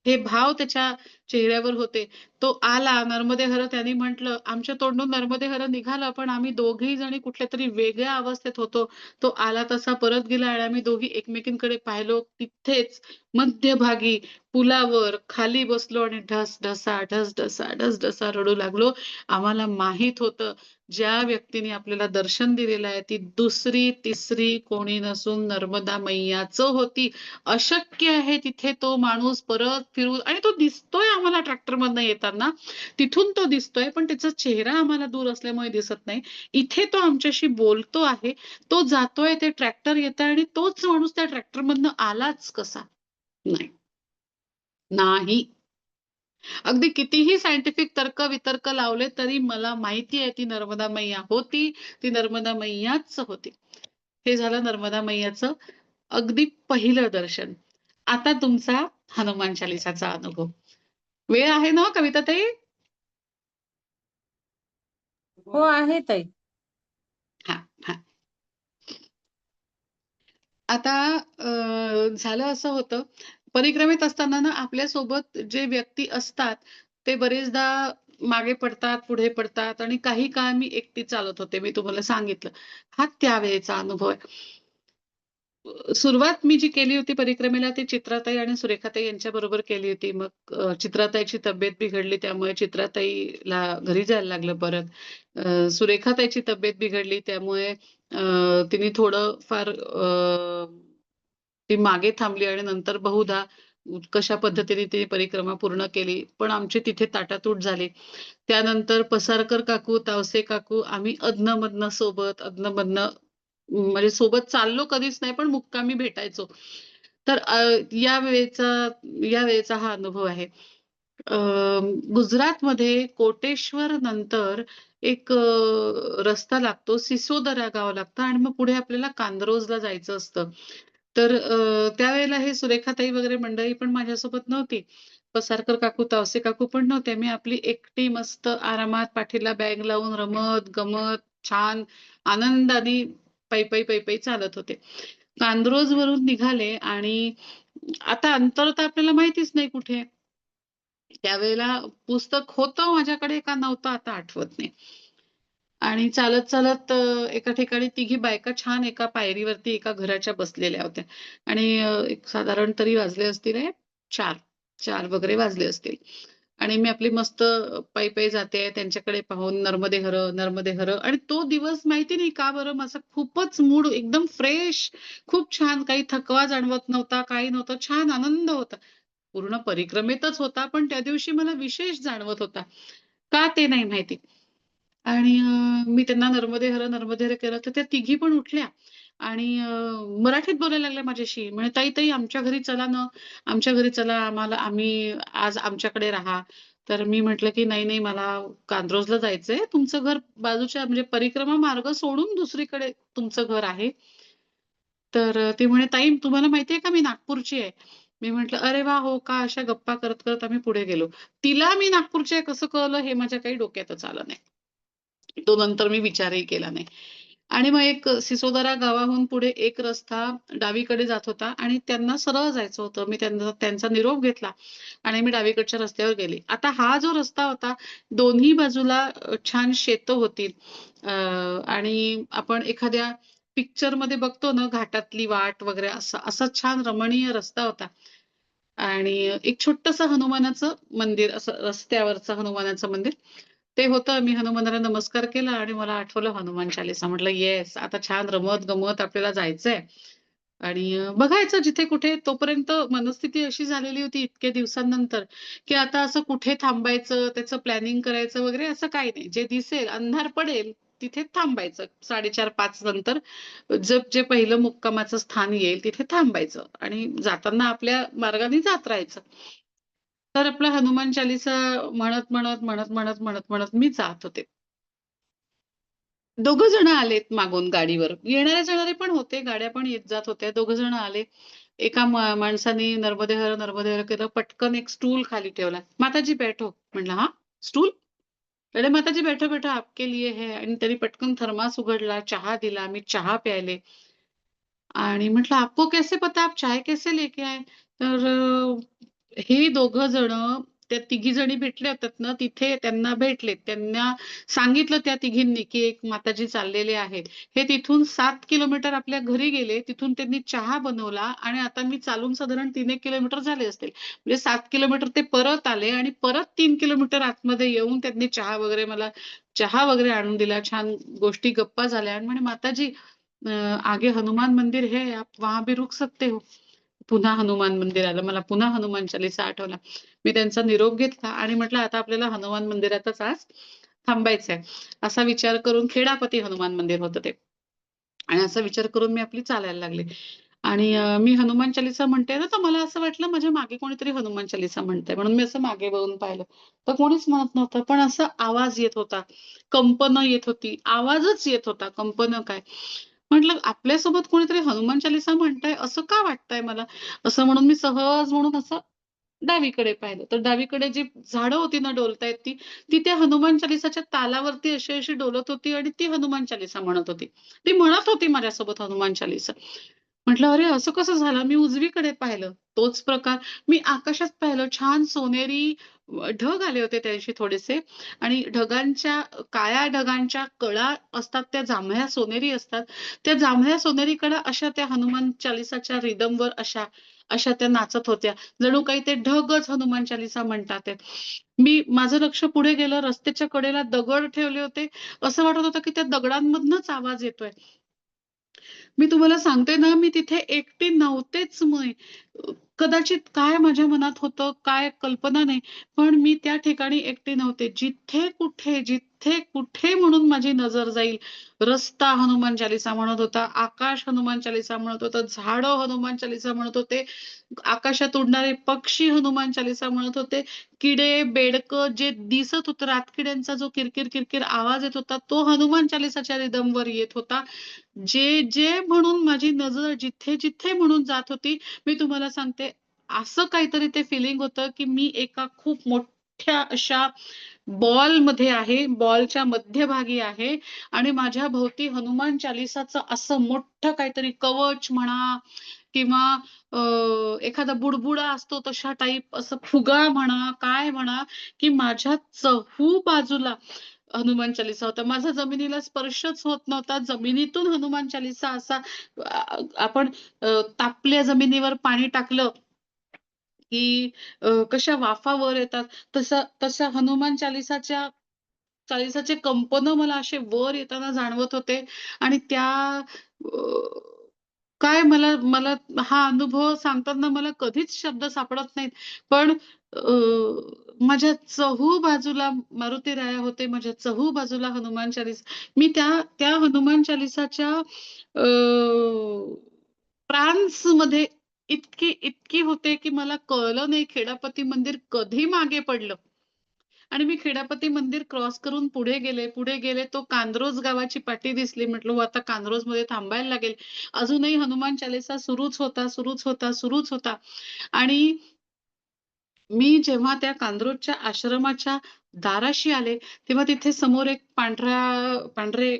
हे भाव त्याच्या चेहऱ्यावर होते. तो आला नर्मदे हर त्याने म्हटलं, आमच्या तोंडून नर्मदे हर निघालं, पण आम्ही दोघी जणी कुठल्यातरी वेगळ्या अवस्थेत होतो. तो आला तसा परत गेला आणि आम्ही दोघी एकमेकींकडे पाहिलो. तिथेच मध्यभागी पुलावर खाली बसलो आणि ढस-ढसा, ढस-ढसा, ढस-ढसा रडू लागलो. आम्हाला माहीत होतं, ज्या व्यक्तीने आपल्याला दर्शन दिलेलं आहे, ती दुसरी, तिसरी कोणी नसून नर्मदा मैयाचं होती. अशक्य आहे तिथे तो माणूस परत फिरून आणि तो दिसतोय आम्हाला ट्रॅक्टरमधनं येताना. तिथून तो दिसतोय, पण त्याचा चेहरा आम्हाला दूर असल्यामुळे दिसत नाही. इथे तो आमच्याशी बोलतो आहे. तो जातोय, ते ट्रॅक्टर येतंय आणि तोच माणूस त्या ट्रॅक्टरमधनं आलाच कसा? नाही. नाही. अगदी कितीही सायंटिफिक तर्क-वितर्क लावले तरी मला माहिती आहे ती नर्मदा मैया होती. ती नर्मदा मैयाच होती. हे झालं नर्मदा मैयाचं अगदी पहिलं दर्शन. आता तुमचा हनुमान चालीसाचा अनुभव. वेळ आहे ना कविताताई? हो आहे ताई. हां, हां. आता झालं असं होतं, परिक्रमेत असताना ना आपल्यासोबत जे व्यक्ती असतात, ते बरेचदा मागे पडतात, पुढे पडतात आणि काही काळ मी एकटी चालत होते. मी तुम्हाला सांगितलं. हा त्यावेळेचा अनुभव आहे. सुरुवात मी जी केली होती परिक्रमेला ती चित्राताई आणि सुरेखाताई यांच्याबरोबर केली होती. मग चित्राताईची तब्येत बिघडली त्यामुळे चित्राताईला घरी जायला लागलं परत. सुरेखाताईची तब्येत बिघडली त्यामुळे तिने थोडं फार ती मागे थांबली आणि नंतर बहुधा कशा पद्धतीने ती परिक्रमा पूर्ण केली. पण आमची तिथे ताटातूट झाली. त्यानंतर पसारकर काकू, तावसे काकू आम्ही अधनं-मधनं सोबत, अधनं-मधनं म्हणजे सोबत चाललो कधीच नाही, पण मुक्कामी भेटायचो. तर या वेळेचा या वेळेचा हा अनुभव आहे. अ, गुजरातमध्ये कोटेश्वर नंतर एक रस्ता लागतो, सिसोदरा गाव लागतं आणि मग पुढे आपल्याला कांद्रोजला जायचं असतं. तर त्यावेळेला हे सुरेखाताई वगैरे मंडळी पण माझ्यासोबत नव्हती. पसारकर काकू, तावसे काकू पण नव्हते. मी आपली एकटी मस्त आरामात पाठीला बॅग लावून रमत-गमत छान आनंदाने पै-पै चालत होते. कांद्रोजवरून निघाले आणि आता अंतर तर आपल्याला माहितीच नाही कुठे. त्यावेळेला पुस्तक होतं माझ्याकडे का नव्हतं आता आठवत नाही. आणि चालत-चालत एका ठिकाणी तिघी बायका छान एका पायरीवरती एका घराच्या बसलेल्या होत्या आणि एक साधारण तरी वाजले असतील हे 4 वगैरे वाजले असतील. आणि मी आपली मस्त पायी जातेय त्यांच्याकडे पाहून नर्मदे हर, नर्मदे हर आणि तो दिवस माहिती नाही का बरं माझा खूपच मूड एकदम फ्रेश, खूप छान काही थकवा जाणवत नव्हता, काही नव्हतं. छान आनंद होता. पूर्ण परिक्रमेतच होता, पण त्या दिवशी मला विशेष जाणवत होता. का ते नाही माहिती. आणि मी त्यांना नर्मदे हर, नर्मदे हर केलं, तर त्या तिघी पण उठल्या आणि मराठीत बोलायला लागल्या माझ्याशी. म्हणे, "ताई, ताई आमच्या घरी चला ना, आमच्या घरी चला. आम्ही आज आमच्याकडे राहा." तर मी म्हटलं, की "नाही, नाही मला कांद्रोजला जायचंय. तुमचं घर बाजूच्या म्हणजे परिक्रमा मार्ग सोडून दुसरीकडे तुमचं घर आहे." तर ती म्हणे, "ताई तुम्हाला माहिती आहे का मी नागपूरची आहे." मी म्हटलं, "अरे वाह! हो का?" अशा गप्पा करत आम्ही पुढे गेलो. तिला मी नागपूरची आहे कसं कळलं हे माझ्या काही डोक्यातच आलं नाही. तो नंतर मी विचारही केला नाही. आणि मग एक सिसोदरा गावाहून पुढे एक रस्ता डावीकडे जात होता आणि त्यांना सरळ जायचं होतं. मी त्यांचा निरोप घेतला आणि मी डावीकडच्या रस्त्यावर गेले. आता हा जो रस्ता होता दोन्ही बाजूला छान शेतं होती. आणि आपण एखाद्या पिक्चरमध्ये बघतो ना घाटातली वाट वगैरे असा असा छान रमणीय रस्ता होता. आणि एक छोटंसं हनुमानाचं मंदिर असं रस्त्यावरचं हनुमानाचं मंदिर. ते होतं. मी हनुमानाला नमस्कार केला आणि मला आठवलं हनुमान चालीसा. म्हटलं येस आता छान रमत-गमत आपल्याला जायचंय आणि बघायचं जिथे कुठे तोपर्यंत मनस्थिती अशी झालेली होती इतक्या दिवसांनंतर, की आता असं कुठे थांबायचं, त्याचं प्लॅनिंग करायचं वगैरे असं काही नाही. जे दिसेल अंधार पडेल तिथे थांबायचं. 4:30-5 नंतर जे पहिलं मुक्कामाचं स्थान येईल तिथे थांबायचं आणि जाताना आपल्या मार्गाने जात राहायचं. तर आपला हनुमान चालीसा म्हणत मी जात होते. दोघं जण आलेत मागून गाडीवर. येणारे-जाणारे पण होते. गाड्या पण येत जात होत्या. दोघं जण आले. एका माणसाने नर्मदे हर, नर्मदे हर केलं. पटकन एक स्टूल खाली ठेवला. "माताजी बैठो." म्हटलं, "हां? स्टूल?" "अरे माताजी बैठो, बैठो आपके लिए है." आणि त्यांनी पटकन थर्मास उघडला, चहा दिला. मी चहा प्यायले. आणि म्हटलं, "आपको कैसे पता? आप चाय कैसे लेके आए?" तर हे दोघं जण त्या तिघी जणी भेटल्या होत्यात ना, तिथे त्यांना भेटले. त्यांना सांगितलं त्या तिघींनी, की एक माताजी चाललेले आहेत. हे तिथून 7 किलोमीटर आपल्या घरी गेले. तिथून त्यांनी चहा बनवला आणि आता मी चालून साधारण 3 एक किलोमीटर झाले असतील. म्हणजे 7 किलोमीटर ते परत आले आणि परत 3 किलोमीटर आतमध्ये येऊन त्यांनी चहा वगैरे आणून दिला. छान गोष्टी गप्पा झाल्या आणि म्हणे, "माताजी आगे हनुमान मंदिर है, आप वहां भी रुक सकते हो." पुन्हा हनुमान मंदिर आलं. मला पुन्हा हनुमान चालीसा आठवला. मी त्यांचा निरोप घेतला आणि म्हटलं, "आता आपल्याला हनुमान मंदिरातच आज थांबायचंय." असा विचार करून खेडापती हनुमान मंदिर होतं ते. आणि असा विचार करून मी आपली चालायला लागले. आणि मी हनुमान चालीसा म्हणते ना, तर मला असं वाटलं माझ्या मागे कोणीतरी हनुमान चालीसा म्हणतंय. म्हणून मी असं मागे वळून पाहिलं. तर कोणीच म्हणत नव्हतं. पण असा आवाज येत होता. कंपनं येत होती. आवाजच येत होता, कंपनं काय. म्हटलं आपल्यासोबत कोणीतरी हनुमान चालीसा म्हणतंय, असं का वाटतंय मला? असं म्हणून मी सहज म्हणून असं डावीकडे पाहिलं. तर डावीकडे जी झाडं होती ना डोलतायत ती, ती त्या हनुमान चालीसाच्या तालावरती अशी-अशी डोलत होती आणि ती हनुमान चालीसा म्हणत होती. ती म्हणत होती माझ्यासोबत हनुमान चालीसा. म्हटलं, "अरे, असं कसं झालं?" मी उजवीकडे पाहिलं, तोच प्रकार. मी आकाशात पाहिलं, छान सोनेरी ढग आले होते त्या दिवशी थोडेसे आणि काळ्या ढगांच्या कळा असतात, त्या जांभळ्या सोनेरी असतात. त्या जांभळ्या सोनेरी कडा अशा त्या हनुमान चालीसाच्या रिदमवर अशा अशा त्या नाचत होत्या. जणू काही ते ढगच हनुमान चालीसा म्हणतात आहेत. माझं लक्ष पुढे गेलं, रस्त्याच्या कडेला दगड ठेवले होते. असं वाटत होतं, की त्या दगडांमधनंच आवाज येतोय. मी तुम्हाला सांगते ना, मी तिथे एकटी नव्हतेच कदाचित काय माझ्या मनात होतं, काय कल्पना नाही. पण मी त्या ठिकाणी एकटी नव्हते. जिथे कुठे म्हणून माझी नजर जाईल, रस्ता हनुमान चालीसा म्हणत होता, आकाश हनुमान चालीसा म्हणत होतं, झाडं हनुमान चालीसा म्हणत होते, आकाशात उडणारे पक्षी हनुमान चालीसा म्हणत होते, किडे, बेडकं जे दिसत होतं, रातकिड्यांचा जो किरकिर, किरकिर आवाज येत होता, तो हनुमान चालीसाच्या रिदमवर येत होता. जे म्हणून माझी नजर जिथे म्हणून जात होती, मी तुम्हाला सांगते, असं काहीतरी ते फिलिंग होतं, की मी एका खूप मोठ्या अशा बॉलमध्ये आहे, बॉलच्या मध्यभागी आहे आणि माझ्या भोवती हनुमान चालीसाचं असं मोठं काहीतरी कवच म्हणा किंवा अ, एखादा बुडबुडा असतो तशा टाइप असं फुगा म्हणा, काय म्हणा, की माझ्या बाजूला हनुमान चालीसा होता. माझा जमिनीला स्पर्शच होत नव्हता. जमिनीतून हनुमान चालीसा असा आपण तापल्या जमिनीवर पाणी टाकलं, की कशा वाफा वर येतात, तसं हनुमान चालीसाचे कंपनं मला असे वर येताना जाणवत होते आणि काय मला मला हा अनुभव सांगताना मला कधीच शब्द सापडत नाहीत. पण माझ्या बाजूला मारुती राया होते. माझ्या बाजूला हनुमान चालीसा. मी त्या त्या हनुमान चालीसाच्या अ, ट्रान्समध्ये इतकी होते, की मला कळलं नाही खेडापती मंदिर कधी मागे पडलं. आणि मी खेडापती मंदिर क्रॉस करून पुढे गेले. तो कांद्रोज गावाची पाटी दिसली. म्हटलं, "हो, आता कांद्रोजमध्ये थांबायला लागेल." अजूनही हनुमान चालीसा सुरूच होता. आणि मी जेव्हा त्या कांद्रोजच्या आश्रमाच्या दाराशी आले, तेव्हा तिथे समोर एक पांढरे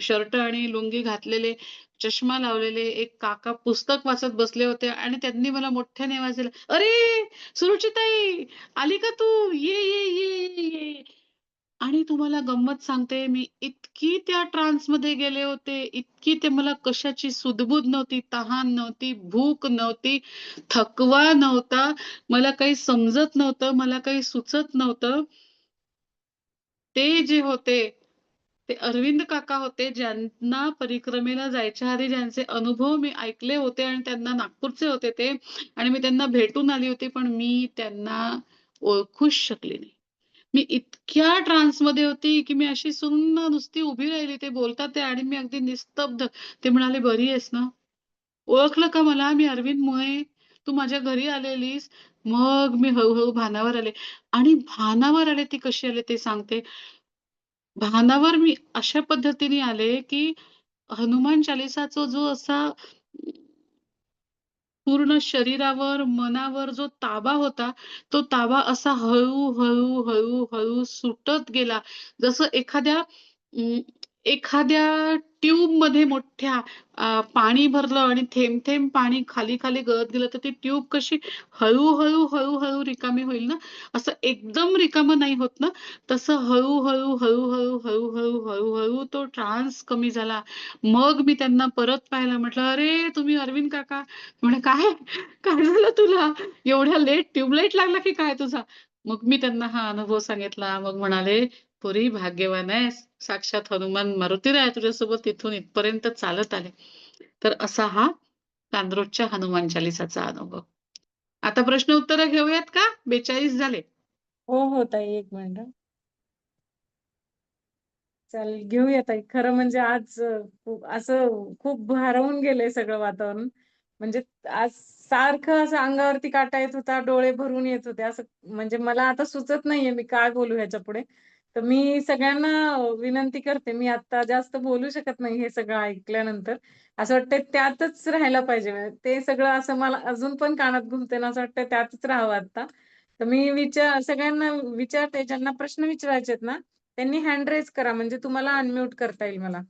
शर्ट आणि लुंगी घातलेले, चष्मा लावलेले एक काका पुस्तक वाचत बसले होते आणि त्यांनी मला मोठ्याने आवाज दिला, "अरे! सुरुचिताई, आली का तू? ये." आणि तुम्हाला गंमत सांगते, मी इतकी त्या ट्रान्समध्ये गेले होते, इतकी ते मला कशाची सुध-बुध नव्हती, तहान नव्हती, भूक नव्हती, थकवा नव्हता. मला काही समजत नव्हतं, मला काही सुचत नव्हतं. ते जे होते, ते अरविंद काका होते, ज्यांना परिक्रमेला जायच्या आधी ज्यांचे अनुभव मी ऐकले होते आणि त्यांना नागपूरचे होते ते आणि मी त्यांना भेटून आली होती, पण मी त्यांना ओळखूच शकले नाही. मी इतक्या ट्रान्समध्ये होती, की मी अशी सुन्न नुसती उभी राहिली. ते बोलतात आहे आणि मी अगदी निस्तब्ध. ते म्हणाले, "बरी आहेस ना?" ओळखलं का मला? मी अरविंद मोये. तू माझ्या घरी आलेलीस. मग मी हळू भानावर आले आणि भानावर आले ती कशी आले ते सांगते. भानावर मी अशा पद्धतीने आले, की हनुमान चालीसाचा जो असा पूर्ण शरीरावर, मनावर जो ताबा होता, तो ताबा असा हळू सुटत गेला. जसं एखाद्या ट्यूबमध्ये मोठ्या पाणी भरलं आणि थेंब थेंब पाणी खाली खाली गळत गेलं तर ती ट्यूब कशी हळूहळू हळूहळू रिकामी होईल ना, असं एकदम रिकामं नाही होत ना, तसं हळूहळू हळूहळू हळूहळू हळूहळू तो ट्रान्स कमी झाला. मग मी त्यांना परत पाहिलं, म्हटलं, "अरे, तुम्ही अरविंद काका?" म्हणे, "काय? काय झालं तुला? एवढ्या लेट ट्यूबलाईट लागला की काय तुझा?" मग मी त्यांना हा अनुभव सांगितला. मग म्हणाले, "पोरी भाग्यवान आहेस. साक्षात हनुमान मारुतीराया तुझ्यासोबत तिथून इथपर्यंत चालत आले." तर असा हा कानरोजच्या हनुमान चालीसाचा अनुभव. आता प्रश्न उत्तरं घेऊयात का? 42 झाले. हो, हो ताई, 1 मिनिट. चालेल, घेऊया ताई. खरं म्हणजे आज खूप असं खूप भारावून गेलंय सगळं वातावरण. म्हणजे आज सारखं असं अंगावरती काटा येत होता, डोळे भरून येत होते. असं म्हणजे मला आता सुचत नाहीये मी काय बोलू ह्याच्यापुढे. तर मी सगळ्यांना विनंती करते, मी आता जास्त बोलू शकत नाही हे सगळं ऐकल्यानंतर. असं वाटतंय त्यातच राहायला पाहिजे. ते सगळं असं मला अजून पण कानात घुमतंय ना, असं वाटतंय त्यातच राहावं आता. तर मी सगळ्यांना विचारते, ज्यांना प्रश्न विचारायचे आहेत ना, त्यांनी हँड रेज करा म्हणजे तुम्हाला अनम्यूट करता येईल मला.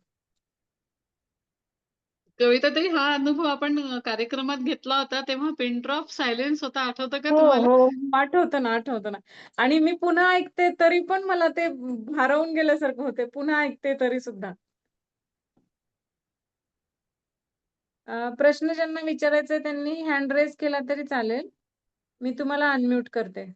कविताताई, हा अनुभव आपण कार्यक्रमात घेतला होता तेव्हा पिन ड्रॉप सायलेन्स होता. आठवतं का हो, तुम्हाला? हो. आठवतं ना, आठवतं ना. आणि मी पुन्हा ऐकते तरी पण मला ते भारावून गेल्यासारखं होते. पुन्हा ऐकते तरी सुद्धा. प्रश्न ज्यांना विचारायचा त्यांनी हँड रेज केला तरी चालेल. मी तुम्हाला अनम्यूट करते.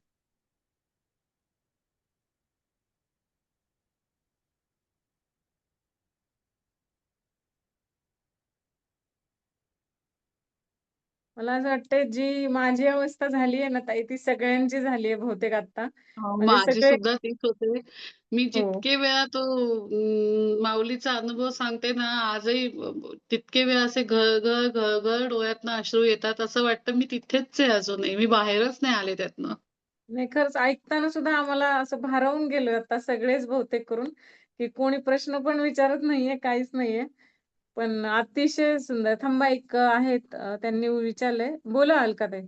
मला असं वाटतंय जी माझी अवस्था झाली आहे ना ताई, ती सगळ्यांची झाली आहे बहुतेक आता. म्हणजे माझी सगळे सुद्धा तीच होते. मी हो. जितके वेळा तो माऊलीचा अनुभव सांगते ना, आजही तितके वेळा असे घळ-घळ, घळ-घळ डोळ्यातनं अश्रू येतात. असं वाटतं मी तिथेच आहे अजूनही. मी बाहेरच नाही आले त्यातनं. नाही खरंच ऐकताना सुद्धा आम्हाला असं भारावून गेलोय आता सगळेच बहुतेक करून, की कोणी प्रश्न पण विचारत नाहीये, काहीच नाहीये. पण अतिशय सुंदर. थांबा एक आहेत त्यांनी विचारलंय. बोला अलकाताई.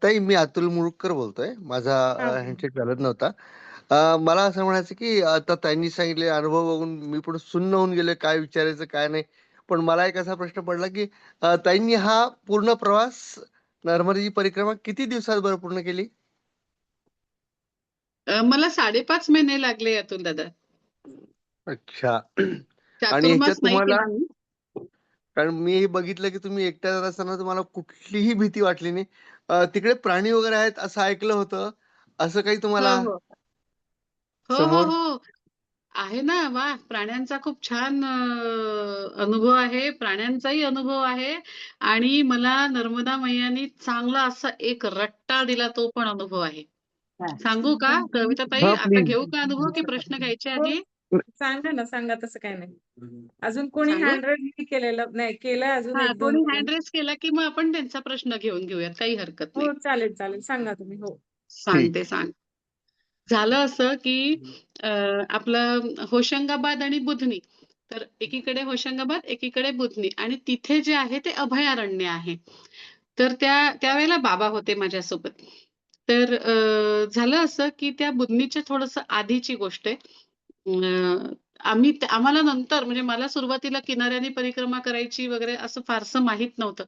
ताई मी अतुल मुळुककर बोलतोय. माझा हां, बोला. हँडसेट चालत नव्हता. मला असं म्हणायचं की आता त्यांनी सांगितले अनुभव बघून मी पण सुन्न होऊन गेलोय, काय विचारायचं काय नाही. पण मला एक असा प्रश्न पडला की ताईंनी हा पूर्ण प्रवास नर्मदेची परिक्रमा किती दिवसात बरं पूर्ण केली? मला 5.5 महिने लागले अतुल दादा. अच्छा. आणि ह्याच्यात चातुर्मास नाही तुम्हाला, केला मी. कारण मी हे बघितलं की तुम्ही एकट्या जात असताना तुम्हाला कुठलीही भीती वाटली नाही. तिकडे प्राणी वगैरे आहेत असं ऐकलं होतं. असं काही हो, तुम्हाला हो. हो, हो, समोर? हो. आहे ना. वाह! प्राण्यांचा खूप छान अनुभव आहे. प्राण्यांचाही अनुभव आहे आणि मला नर्मदा मैयानी चांगला असा एक रट्टा दिला तो पण अनुभव आहे. सांगू का कविताताई? हा आता प्लीज. घेऊ का अनुभव की प्रश्न घ्यायचे हो, आधी? सांगा ना, सांगा तसं काही नाही. अजून कोणी सांगू? हँड रेज नाही केलेलं नाही, केलंय अजून हां, 1-2 कोणी जणांनी. हँड रेज केला की मग आपण त्यांचा प्रश्न घेऊयात. काही हरकत नाही. हो, चालेल, चालेल. सांगा तुम्ही. हो. ठीक. सांगते, झालं असं की अ, आपलं होशंगाबाद आणि बुधनी. तर एकीकडे होशंगाबाद, एकीकडे बुधनी आणि तिथे जे आहे ते अभयारण्य आहे. तर त्यावेळेला बाबा होते माझ्यासोबत. तर झालं असं की त्या बुधनीच्या थोडंसं आधीची गोष्ट आहे. आम्हाला नंतर म्हणजे मला सुरुवातीला किनाऱ्याने परिक्रमा करायची वगैरे असं फारसं माहीत नव्हतं.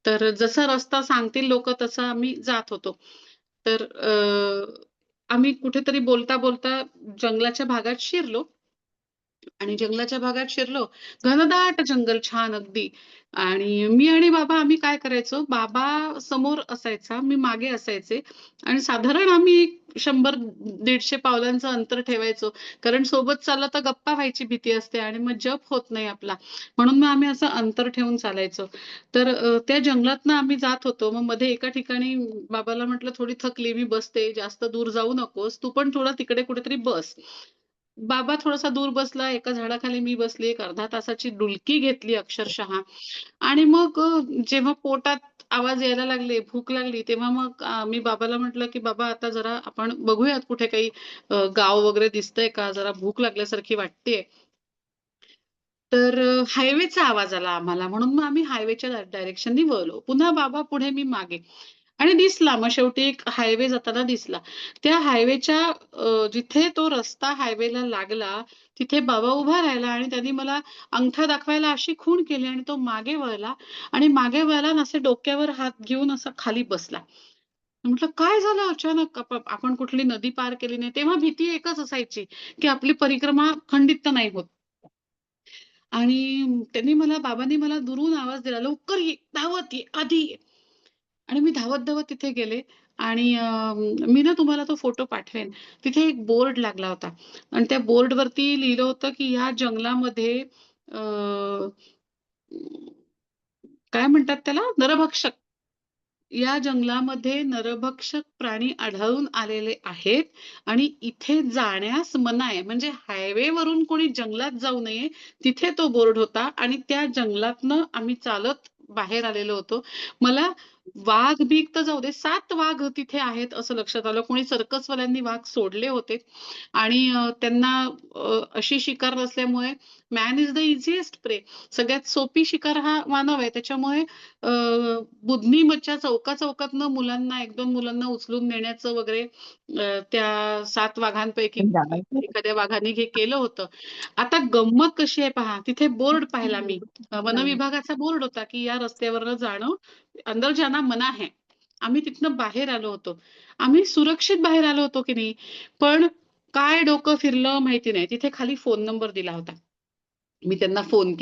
तर जसा रस्ता सांगतील लोकं तसं आम्ही जात होतो. तर आम्ही कुठेतरी बोलता-बोलता जंगलाच्या भागात शिरलो आणि जंगलाच्या भागात शिरलो. घनदाट जंगल छान अगदी आणि मी आणि बाबा आम्ही काय करायचो, बाबा समोर असायचा, मी मागे असायचे आणि साधारण आम्ही 100-150 पावलांचं अंतर ठेवायचो. कारण सोबत चाललं तर गप्पा व्हायची भीती असते आणि मग जप होत नाही आपला. म्हणून मग आम्ही असं अंतर ठेवून चालायचो. तर त्या जंगलातनं आम्ही जात होतो. मग मध्ये एका ठिकाणी बाबाला म्हटलं, "थोडी थकली, मी बसते. जास्त दूर जाऊ नकोस. तू पण थोडं तिकडे कुठेतरी बस." बाबा थोडासा दूर बसला. एका झाडाखाली मी बसली. एक अर्ध्या तासाची डुलकी घेतली अक्षरशः आणि मग जेव्हा पोटात आवाज यायला लागले, भूक लागली, तेव्हा मग मी बाबाला म्हटलं, की "बाबा आता जरा आपण बघूयात कुठे काही गाव वगैरे दिसतंय का? जरा भूक लागल्यासारखी वाटतेय." तर हायवेचा आवाज आला आम्हाला म्हणून मग आम्ही हायवेच्या डायरेक्शननी वळलो. पुन्हा बाबा पुढे, मी मागे आणि दिसला. मग शेवटी एक हायवे जाताना दिसला. त्या हायवेच्या जिथे तो रस्ता हायवेला लागला, तिथे बाबा उभा राहिला आणि त्यांनी मला अंगठा दाखवायला अशी खूण केली आणि तो मागे वळला आणि मागे वळला आणि असे डोक्यावर हात घेऊन असा खाली बसला. म्हटलं काय झालं अचानक? आपण कुठली नदी पार केली नाही. तेव्हा भीती एकच असायची, की आपली परिक्रमा खंडित तर नाही होत. आणि बाबांनी मला दुरून आवाज दिला, "लवकर ये, धावत ये, आधी ये." आणि मी धावत-धावत तिथे गेले आणि मी ना तुम्हाला तो फोटो पाठवेन. तिथे एक बोर्ड लागला होता आणि त्या बोर्डवरती लिहिलं होतं, की या जंगलामध्ये अ, काय म्हणतात त्याला? नरभक्षक. या जंगलामध्ये नरभक्षक प्राणी आढळून आलेले आहेत आणि इथे जाण्यास मनाई. म्हणजे हायवेवरून कोणी जंगलात जाऊ नये, तिथे तो बोर्ड होता आणि त्या जंगलातनं आम्ही चालत बाहेर आलेलो होतो. मला वाघ-बीघ तर जाऊ दे, 7 वाघ तिथे आहेत असं लक्षात आलं. कोणी सर्कसवाल्यांनी वाघ सोडले होते आणि त्यांना अशी शिकार नसल्यामुळे मॅन इस द ईझीएस्ट प्रे. सगळ्यात सोपी शिकार हा मानव आहे. त्याच्यामुळे अ, बुधनीमच्या चौका-चौकातनं मुलांना 1-2 मुलांना उचलून नेण्याचं वगैरे त्या 7 वाघांपैकी एखाद्या वाघाने हे केलं होतं. आता गंमत कशी आहे पहा, तिथे बोर्ड पाहिला मी. वनविभागाचा बोर्ड होता, की या रस्त्यावरनं जाणं अंदर जाना मना है. आम्ही तिथनं बाहेर आलो होतो. आम्ही सुरक्षित बाहेर आलो होतो की नाही, पण काय डोकं फिरलं माहिती नाही. तिथे खाली फोन नंबर दिला होता. मी त्यांना फोन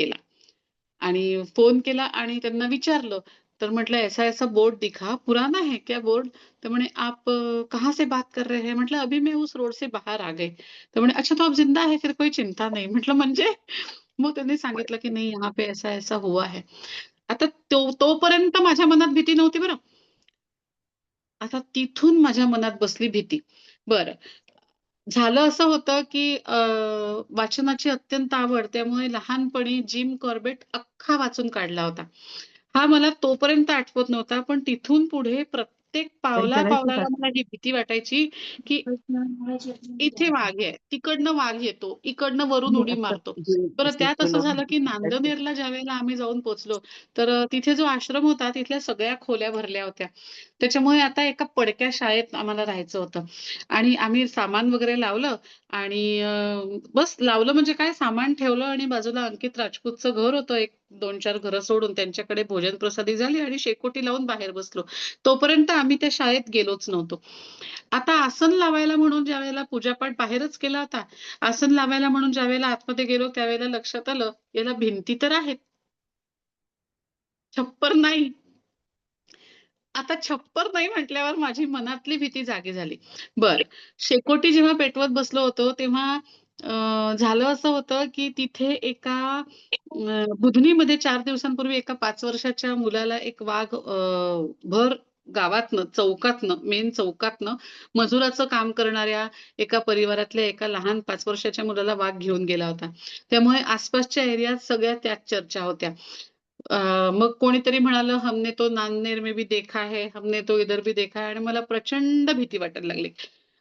केला आणि त्यांना विचारलं. तर म्हटलं, "ऐसा-ऐसा बोर्ड दिखा, पुराना है क्या बोर्ड?" तर म्हणे, "आप कहाँ से बात कर रहे हैं?" म्हटलं, "अभी मैं उस रोड से बाहर आ गए." तर म्हणे, "अच्छा तो अब जिंदा है, फिर कोई चिंता नहीं." म्हटलं, "म्हणजे?" मग त्यांनी सांगितलं, की "नहीं, यहाँ पे ऐसा-ऐसा हुआ है." आता तोपर्यंत माझ्या मनात भीती नव्हती बरं. आता तिथून माझ्या मनात बसली भीती. बरं. झालं असं होतं, की वाचनाची अत्यंत आवड. त्यामुळे लहानपणी जिम कॉर्बेट अख्खा वाचून काढला होता. हा मला तोपर्यंत आठवत नव्हता. पण तिथून पुढे प्रत्येक पावला-पावलाला मला ही भीती वाटायची, की इथे वाघ आहे, तिकडनं वाघ येतो, इकडनं वरून उडी मारतो. बरं त्यात असं झालं, की नांदनेरला ज्यावेळेला आम्ही जाऊन पोहोचलो, तर तिथे जो आश्रम होता तिथल्या सगळ्या खोल्या भरल्या होत्या. त्याच्यामुळे आता एका पडक्या शाळेत आम्हाला राहायचं होतं आणि आम्ही सामान वगैरे लावलं आणि बस लावलं म्हणजे काय सामान ठेवलं आणि बाजूला अंकित राजपूतचं घर होतं एक 2-4 घरं सोडून त्यांच्याकडे भोजन प्रसादी झाली आणि शेकोटी लावून बाहेर बसलो. तोपर्यंत आम्ही त्या शाळेत गेलोच नव्हतो. आता आसन लावायला म्हणून ज्यावेळेला पूजापाठ बाहेरच केला होता. आसन लावायला म्हणून ज्यावेळेला आतमध्ये गेलो त्यावेळेला लक्षात आलं, याला भिंती तर आहेत, छप्पर नाही. आता छप्पर नाही म्हटल्यावर माझी मनातली भीती जागी झाली. बरं. शेकोटी जेव्हा पेटवत बसलो होतो, तेव्हा झालं असं होतं, की तिथे एका बुधनीमध्ये 4 दिवसांपूर्वी एका 5 वर्षाच्या मुलाला एक वाघ भर गावातनं, चौकातनं, मेन चौकातनं मजुराचं काम करणाऱ्या एका परिवारातल्या एका लहान 5 वर्षाच्या मुलाला वाघ घेऊन गेला होता. त्यामुळे आसपासच्या एरियात सगळ्या त्याच चर्चा होत्या. मग कोणीतरी म्हणालं, "हमने तो नांदेड़ में भी देखा है, हमने तो इधर भी देखा है." आणि मला प्रचंड भीती वाटायला लागली.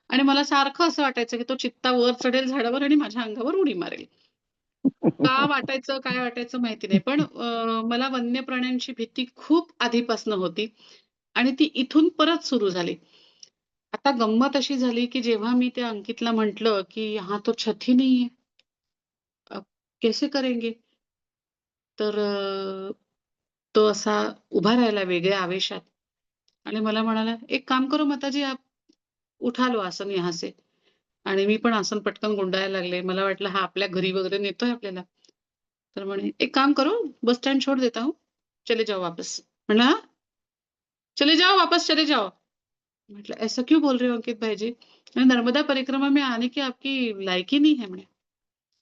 आणि मला सारखं असं वाटायचं, की तो चित्ता वर चढेल झाडावर आणि माझ्या अंगावर उडी मारेल. का वाटायचं, काय वाटायचं माहिती नाही. पण मला वन्य प्राण्यांची भीती खूप आधीपासनं होती आणि ती इथून परत सुरू झाली. आता गंमत अशी झाली, की जेव्हा मी त्या अंकितला म्हटलं, की "यहाँ तो छत ही नहीं है. अब कैसे करेंगे?" तर तो असा उभा राहिला वेगळ्या आवेशात आणि मला म्हणाला, "एक काम करो माताजी आप उठा लो आसन यहाँ से." आणि मी पण आसन पटकन गुंडाळायला लागले. मला वाटलं हा आपल्या घरी वगैरे नेतोय आपल्याला. तर म्हणे, "एक काम करो, बस स्टैंड छोड़ देता हूँ, चले जाओ वापस." म्हणलं, "हां? चले जाओ वापस चले जाओ." म्हटलं, "ऐसा क्यों बोल रहे हो अंकित भाई जी? नर्मदा परिक्रमा में आने की आपकी लायकी नहीं है." म्हणे.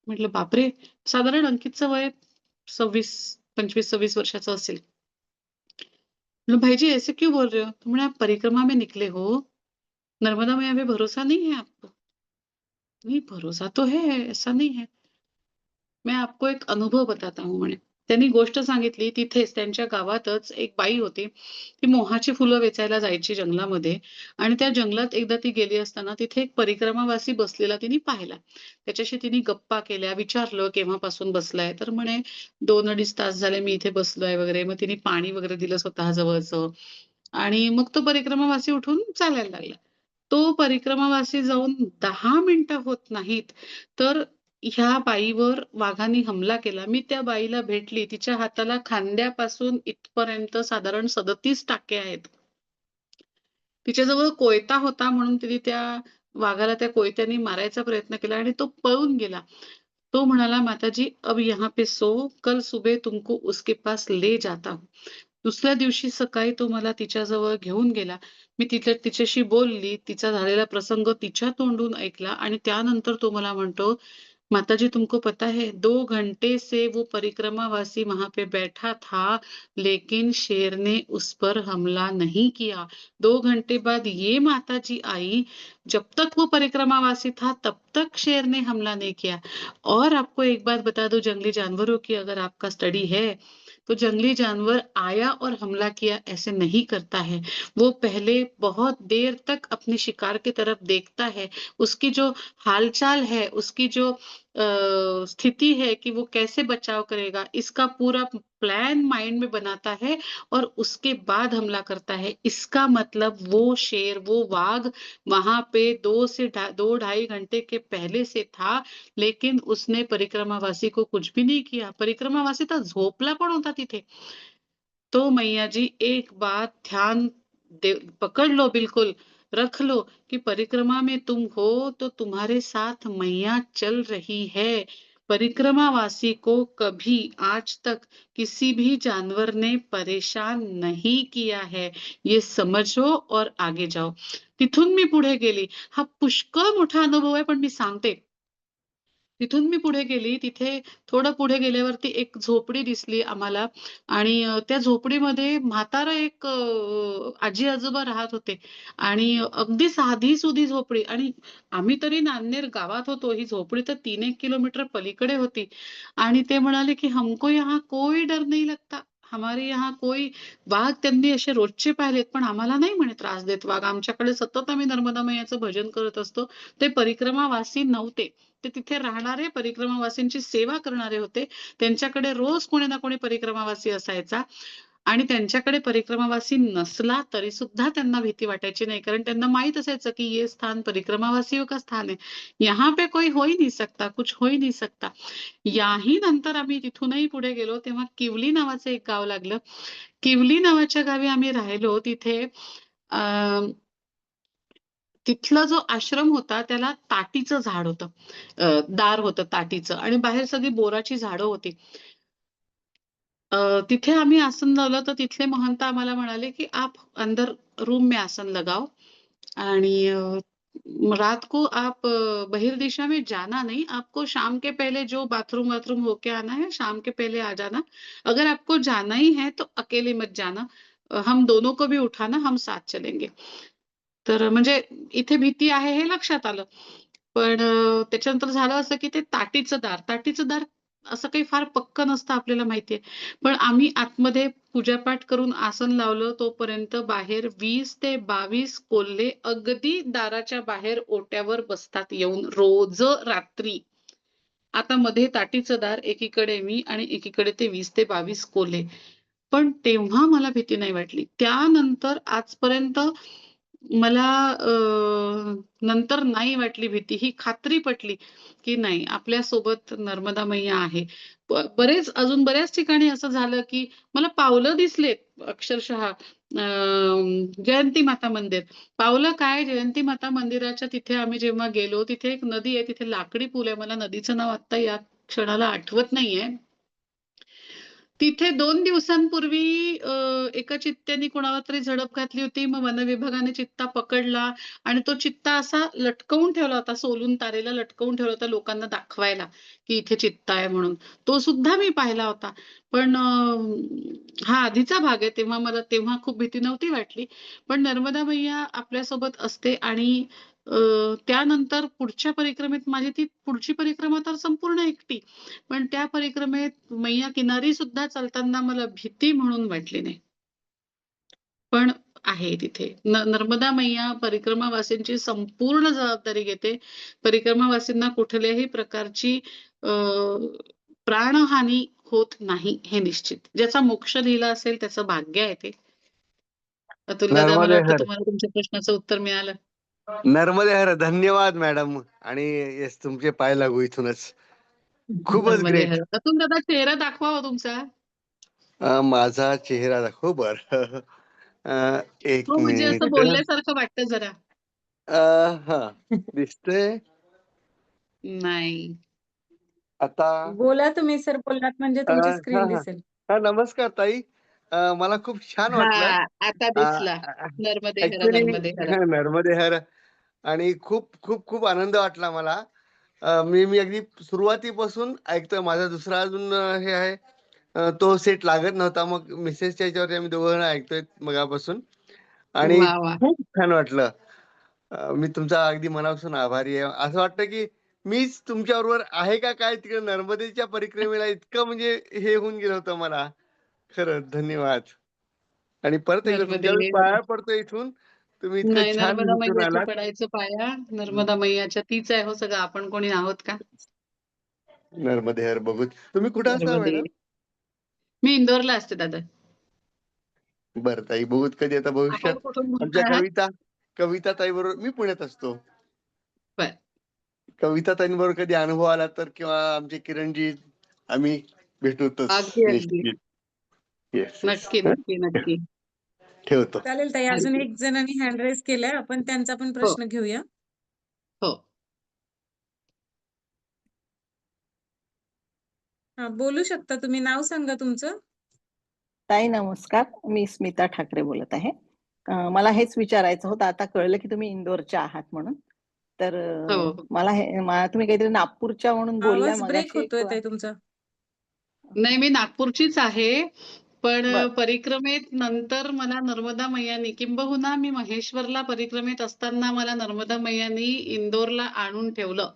म्हटलं, "बापरे!" साधारण अंकितचं वय 26, 25-26 वर्षाचं असेल. बोले, "भाई जी ऐसे क्यों बोल रहे हो?" तो म्हणे, "आप परिक्रमा में निकले हो, नर्मदा में अभी भरोसा नहीं है आपको?" "नहीं, भरोसा तो है, ऐसा नहीं है." "मैं आपको एक अनुभव बताता हूँ." म्हणे. त्यांनी गोष्ट सांगितली तिथेच त्यांच्या गावातच एक बाई होती. ती मोहाची फुलं वेचायला जायची जंगलामध्ये आणि त्या जंगलात एकदा ती गेली असताना तिथे एक परिक्रमावासी बसलेला तिने पाहिला. त्याच्याशी तिने गप्पा केल्या, विचारलं, "केव्हापासून बसलाय?" तर म्हणे, "2 अडीच तास झाले मी इथे बसलोय" वगैरे. मग तिने पाणी वगैरे दिलं स्वतः जवळचं आणि मग तो परिक्रमावासी उठून चालायला लागला. तो परिक्रमावासी जाऊन 10 मिनिटं होत नाहीत, तर ह्या बाईवर वाघाने हमला केला. मी त्या बाईला भेटली. तिच्या हाताला खांद्यापासून इथपर्यंत साधारण 37 टाके आहेत. तिच्याजवळ कोयता होता म्हणून तिने त्या वाघाला त्या कोयत्याने मारायचा प्रयत्न केला आणि तो पळून गेला. तो म्हणाला, "माताजी अब यहाँ पे सो, कल सुबह तुमको उसके पास ले जाता हूँ." दुसऱ्या दिवशी सकाळी तो मला तिच्याजवळ घेऊन गेला. मी तिच्याशी बोलली. तिचा झालेला प्रसंग तिच्या तोंडून ऐकला आणि त्यानंतर तो मला म्हणतो, "माताजी तुमको पता है 2 घंटे से वो परिक्रमावासी वहाँ पे बैठा था, लेकिन शेर ने उस पर हमला नहीं किया। 2 घंटे बाद ये माताजी आई, जब तक वो परिक्रमावासी था तब तक शेर ने हमला नहीं किया। और आपको एक बात बता दूँ जंगली जानवरों की अगर आपका स्टडी है, तो जंगली जानवर आया और हमला किया ऐसे नहीं करता है। वो पहले बहुत देर तक अपने शिकार की तरफ देखता है। उसकी जो हालचाल है, उसकी जो स्थिति है कि वो कैसे बचाव करेगा, इसका पूरा प्लान माइंड में बनाता है और उसके बाद हमला करता है। इसका मतलब वो शेर, वो वाघ वहाँ पे 2 ढाई घंटे के पहले से था, लेकिन उसने परिक्रमावासी को कुछ भी नहीं किया. परिक्रमावासी तर झोपला पण होता तिथे. तो मैया जी एक बात ध्यान दे पकड़ लो बिल्कुल, रख लो कि परिक्रमा में तुम हो तो तुम्हारे साथ मैया चल रही है। परिक्रमावासी को कभी आज तक किसी भी जानवर ने परेशान नहीं किया है. ये समझो और आगे जाओ. तिथून मी पुढे गेली. हा पुष्कळ मोठा अनुभव आहे, पण मी सांगते. तिथून मी पुढे गेली. तिथे थोडं पुढे गेल्यावरती एक झोपडी दिसली आम्हाला आणि त्या झोपडीमध्ये म्हातारं एक आजी-आजोबा राहत होते आणि अगदी साधी-सुधी झोपडी आणि आम्ही तरी नांदेड गावात होतो. ही झोपडी तर 3-1 किलोमीटर पलीकडे होती आणि ते म्हणाले, की "हमको यहाँ कोई डर नहीं लगता. हमारे यहाँ कोई" वाघ त्यांनी असे रोजचे पाहिलेत, पण आम्हाला नाही म्हणे त्रास देत वाघ. आमच्याकडे सतत आम्ही नर्मदा मैयाचं भजन करत असतो. ते परिक्रमावासी नव्हते. ते तिथे राहणारे परिक्रमावासींची सेवा करणारे होते. त्यांच्याकडे रोज कोणी ना कोणी परिक्रमावासी असायचा आणि त्यांच्याकडे परिक्रमावासी नसला तरी सुद्धा त्यांना भीती वाटायची नाही. कारण त्यांना माहीत असायचं की ये स्थान परिक्रमावासियों का स्थान है. यहाँ पे कोई हो ही नहीं सकता, कुछ हो ही नहीं सकता. याही नंतर आम्ही तिथूनही पुढे गेलो तेव्हा किवली नावाचं एक गाव लागलं. किवली नावाच्या गावी आम्ही राहिलो. तिथे अ, तिथला जो आश्रम होता त्याला ताटीचं झाड होतं. दार होतं ताटीचं आणि बाहेर सगळी बोराची झाडं होती. तिथे आम्ही आसन लावलं तर तिथले महंत आम्हाला म्हणाले, की "आप अंदर रूम में आसन लगाओ आणि रात को आप बहिर्दिशा में जाना नहीं, आपको शाम के पहले जो बाथरूम वाथरूम होके आना है, शाम के पहले आ जाना। अगर आपको जाना ही है तो अकेले मत जाना। हम दोनों को भी उठाना, हम साथ चलेंगे." तर म्हणजे इथे भीती आहे हे लक्षात आलं. पण त्याच्यानंतर झालं असं, की ते ताटीचं दार असं काही फार पक्कं नसतं आपल्याला माहिती आहे. पण आम्ही आतमध्ये पूजापाठ करून आसन लावलं तोपर्यंत बाहेर 20 ते 22 कोल्हे अगदी दाराच्या बाहेर ओट्यावर बसतात येऊन रोज रात्री. आता मध्ये ताटीचं दार, एकीकडे मी आणि एकीकडे ते 20 ते 22 कोल्हे. पण तेव्हा मला भीती नाही वाटली. त्यानंतर आजपर्यंत मला नंतर नाही वाटली भीती. ही खात्री पटली, की नाही आपल्यासोबत नर्मदा मैया आहे. अजून बऱ्याच ठिकाणी असं झालं, की मला पावलं दिसलेत अक्षरशः जयंती माता मंदिर. पावलं काय जयंती माता मंदिराच्या तिथे आम्ही जेव्हा गेलो, तिथे एक नदी आहे, तिथे लाकडी पूल आहे. मला नदीचं नाव आत्ता या क्षणाला आठवत नाहीये. तिथे 2 दिवसांपूर्वी एका चित्त्याने कोणावर तरी झडप घातली होती. मग वनविभागाने चित्ता पकडला आणि तो चित्ता असा लटकवून ठेवला होता. सोलून तारेला लटकवून ठेवला होता लोकांना दाखवायला, की इथे चित्ता आहे म्हणून. तो सुद्धा मी पाहिला होता. पण हा आधीचा भाग आहे. तेव्हा खूप भीती नव्हती वाटली. पण नर्मदा मैया आपल्यासोबत असते आणि त्यानंतर पुढच्या परिक्रमेत माझी ती पुढची परिक्रमा तर संपूर्ण एकटी. पण त्या परिक्रमेत मैया किनारी सुद्धा चालताना मला भीती म्हणून वाटली नाही. पण आहे तिथे. नर्मदा मैया परिक्रमावासींची संपूर्ण जबाबदारी घेते. परिक्रमावासींना कुठल्याही प्रकारची अ, प्राणहानी होत नाही हे निश्चित. ज्याचा मोक्ष लिहिला असेल त्याचं भाग्य आहे ते. अतुल दादा, मला नर्मदे वाटतं हर. तुम्हाला तुमच्या प्रश्नाचं उत्तर मिळालं. नर्मदे हर. धन्यवाद मॅडम. आणि येस, तुमचे पाय लागू इथूनच. खूपच नर्मदे ग्रेट. हर. अतुल दादा, चेहरा दाखवा हो तुमचा. माझा चेहरा दाखव बर. एक हो, म्हणजे असं मिनिट. बोलल्यासारखं वाटतं जरा. हा, दिसतंय नाही. आता. बोला तुम्ही सर, बोललात म्हणजे तुमची हा स्क्रीन हा दिसेल. हा, नमस्कार ताई. मला खूप छान वाटलं. हां, आता दिसला. नर्मदे हर, ऍक्च्युली नर्मदे हर. नर्मदे हर. आणि खूप खूप खूप आनंद वाटला मला. मी अगदी सुरुवातीपासून ऐकतोय. माझा दुसरा अजून हे आहे, तो सेट लागत नव्हता. मग मिसेसच्या याच्यावरती आम्ही दोघं ऐकतोय मगापासून. आणि वाह! वाह! खूप छान वाटलं. मी तुमचा अगदी मनापासून आभारी आहे. असं वाटतं की मीच तुमच्याबरोबर आहे का काय तिकडे नर्मदेच्या परिक्रमेला. इतकं म्हणजे हे होऊन गेलं होतं मला. खरंच धन्यवाद. आणि परत एकदा नर्मदे तुमच्या हर. पाया पडतो इथून. तुम्ही इतकं नाही, छान नर्मदा भेटून मैयाच्या आलात. पडायचं पाया. नर्मदा मैयाच्या तीच आहे हो सगळं. आपण कोणी आहोत का? नर्मदे हर. बघू. तुम्ही कुठे असता नर्मदे. मॅडम? मी इंदोरला असते दादा. बरं ताई, बघूत कधी आता भविष्यात. आपण कुठून आमच्या बोलताय आहात? कविता ताई बरोबर मी पुण्यात असतो. बरं. कविता ताईंबरोबर कधी अनुभव आला तर, किंवा आमचे किरणजी, आम्ही भेटूतच अगदी, अगदी. निश्चित. Yes yes. नक्की, नक्की, नक्की. ठेवतो. चालेल ताई, अजून थँक यू. एक जणांनी हँड रेज केलाय, आपण त्यांचा पण हो, प्रश्न घेऊया. हो. हा, बोलू शकता तुम्ही. नाव सांगा तुमचं. ताई नमस्कार, मी स्मिता ठाकरे बोलत आहे. मला हेच विचारायचं होतं, आता कळलं की तुम्ही इंदोरच्या आहात म्हणून. तर हो, हो. तुम्ही काहीतरी नागपूरच्या म्हणून बोलल्या आवाज ब्रेक मगाशी. होतोय ताई तुमचा. नाही, मी नागपूरचीच आहे. पण बर परिक्रमेत नंतर मला नर्मदा मैयानी, किंबहुना मी महेश्वरला परिक्रमेत असताना मला नर्मदा मैयानी इंदोरला आणून ठेवलं.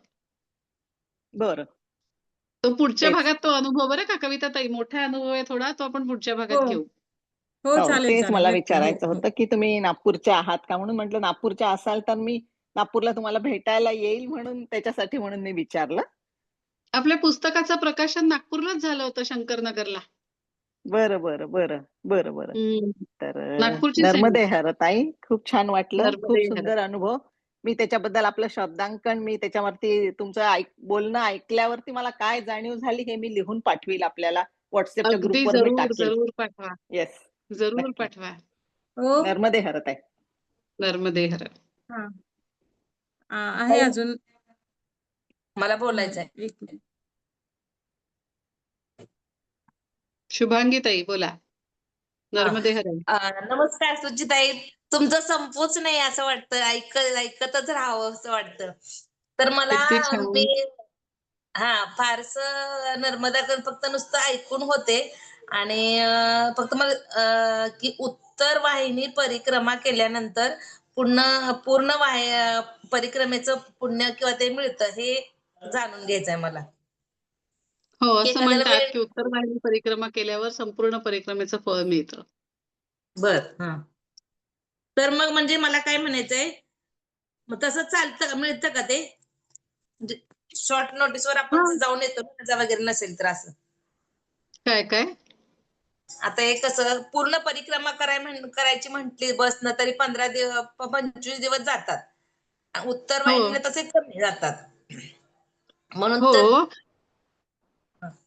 बर तो पुढच्या तेच. भागात तो अनुभव, बरं का कविता ताई, मोठा अनुभव आहे थोडा, तो आपण पुढच्या हो भागात घेऊ. हो, हो, चालेल तेच चालेल, मला नक्की. हो विचारायचं हो. होतं की तुम्ही नागपूरच्या आहात का म्हणून. म्हटलं नागपूरच्या असाल तर मी नागपूरला तुम्हाला भेटायला येईल म्हणून, त्याच्यासाठी म्हणून मी विचारलं. आपल्या पुस्तकाचं प्रकाशन नागपूरलाच झालं होतं, शंकरनगरला. बरं बरं बरं बरं बरं. हम्म. तर नागपूरचीच आहे मी. नर्मदे हर ताई, खूप छान वाटलं, खूप नर्मदे हर. सुंदर अनुभव. मी त्याच्याबद्दल आपलं शब्दांकन, मी त्याच्यावरती तुमचं बोलणं ऐकल्यावरती मला काय जाणीव झाली हे मी लिहून पाठवील आपल्याला. व्हॉट्सअपच्या अगदी ग्रुपवर मी जरूर, टाकेल. जरूर पाठवा. येस, जरूर नक्की. पाठवा. हो. नर्मदे हर ताई. नर्मदे हर. हा, आहे अजून. मला बोलायचंय. एक मिनिट. शुभांगी ताई बोला. हा. नर्मदे हर. नमस्कार सुचिताई. तुमचं संपूच नाही असं वाटतं, ऐकतच राहावं असं वाटतं. तर मला किती छान. मी फारसं नर्मदाकडे फक्त नुसतं ऐकून होते. आणि फक्त मला की उत्तर वाहिनी परिक्रमा केल्यानंतर पूर्ण परिक्रमेचं पुण्य किंवा ते मिळतं, हे जाणून घ्यायचंय मला. हो, की असं एखाद्याला म्हणतात वेळ. की उत्तर वाहिनी परिक्रमा केल्यावर संपूर्ण परिक्रमेचं फळ मिळतं. हा. तर मग म्हणजे मला काय म्हणायचंय, मग तसं चालतं, मिळतं का ते? म्हणजे शॉर्ट नोटीसवर आपण हां. जाऊन येतो ना, त्याचा वगैरे नसेल तर असं. काय काय? आता हे कसं पूर्ण परिक्रमा करायची म्हटली बसनं तरी 25 दिवस जातात. उत्तर हो, वाहिनीला तसे कमी जातात. म्हणून तर हो.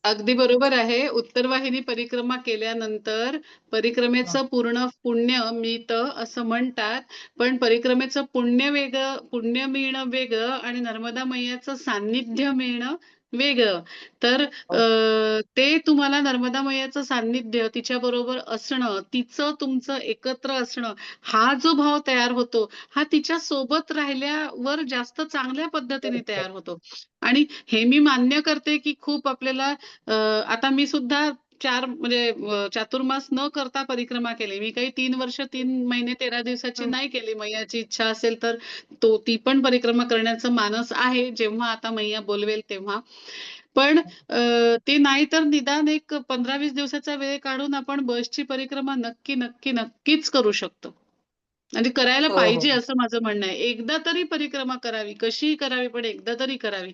अगदी बरोबर आहे. उत्तर वाहिनी परिक्रमा केल्यानंतर परिक्रमेचं पूर्ण पुण्य मिळतं असं म्हणतात. पण परिक्रमेचं पुण्य वेगळं, पुण्य मिळणं वेगळं आणि नर्मदा मैयाचं सान्निध्य मिळणं वेगळं. तर ते तुम्हाला नर्मदा मैयाचं सान्निध्य, तिच्याबरोबर असणं, तिचं तुमचं एकत्र असणं, हा जो भाव तयार होतो, हा तिच्या सोबत राहिल्यावर जास्त चांगल्या पद्धतीने तयार होतो. आणि हे मी मान्य करते, की खूप आपल्याला आता मी सुद्धा 4 म्हणजे चातुर्मास न करता परिक्रमा केली. मी काही 3 वर्ष 3 महिने 13 दिवसाची नाही केली. मैयाची इच्छा असेल तर ती पण परिक्रमा करण्याचं मानस आहे, जेव्हा आता मैया बोलवेल तेव्हा. पण ते नाही तर निदान एक 15-20 दिवसाचा वेळ काढून आपण बसची परिक्रमा नक्की, नक्की, नक्कीच करू शकतो. आणि करायला हो हो, पाहिजे असं माझं म्हणणं आहे. एकदा तरी परिक्रमा करावी, कशीही करावी, पण एकदा तरी करावी.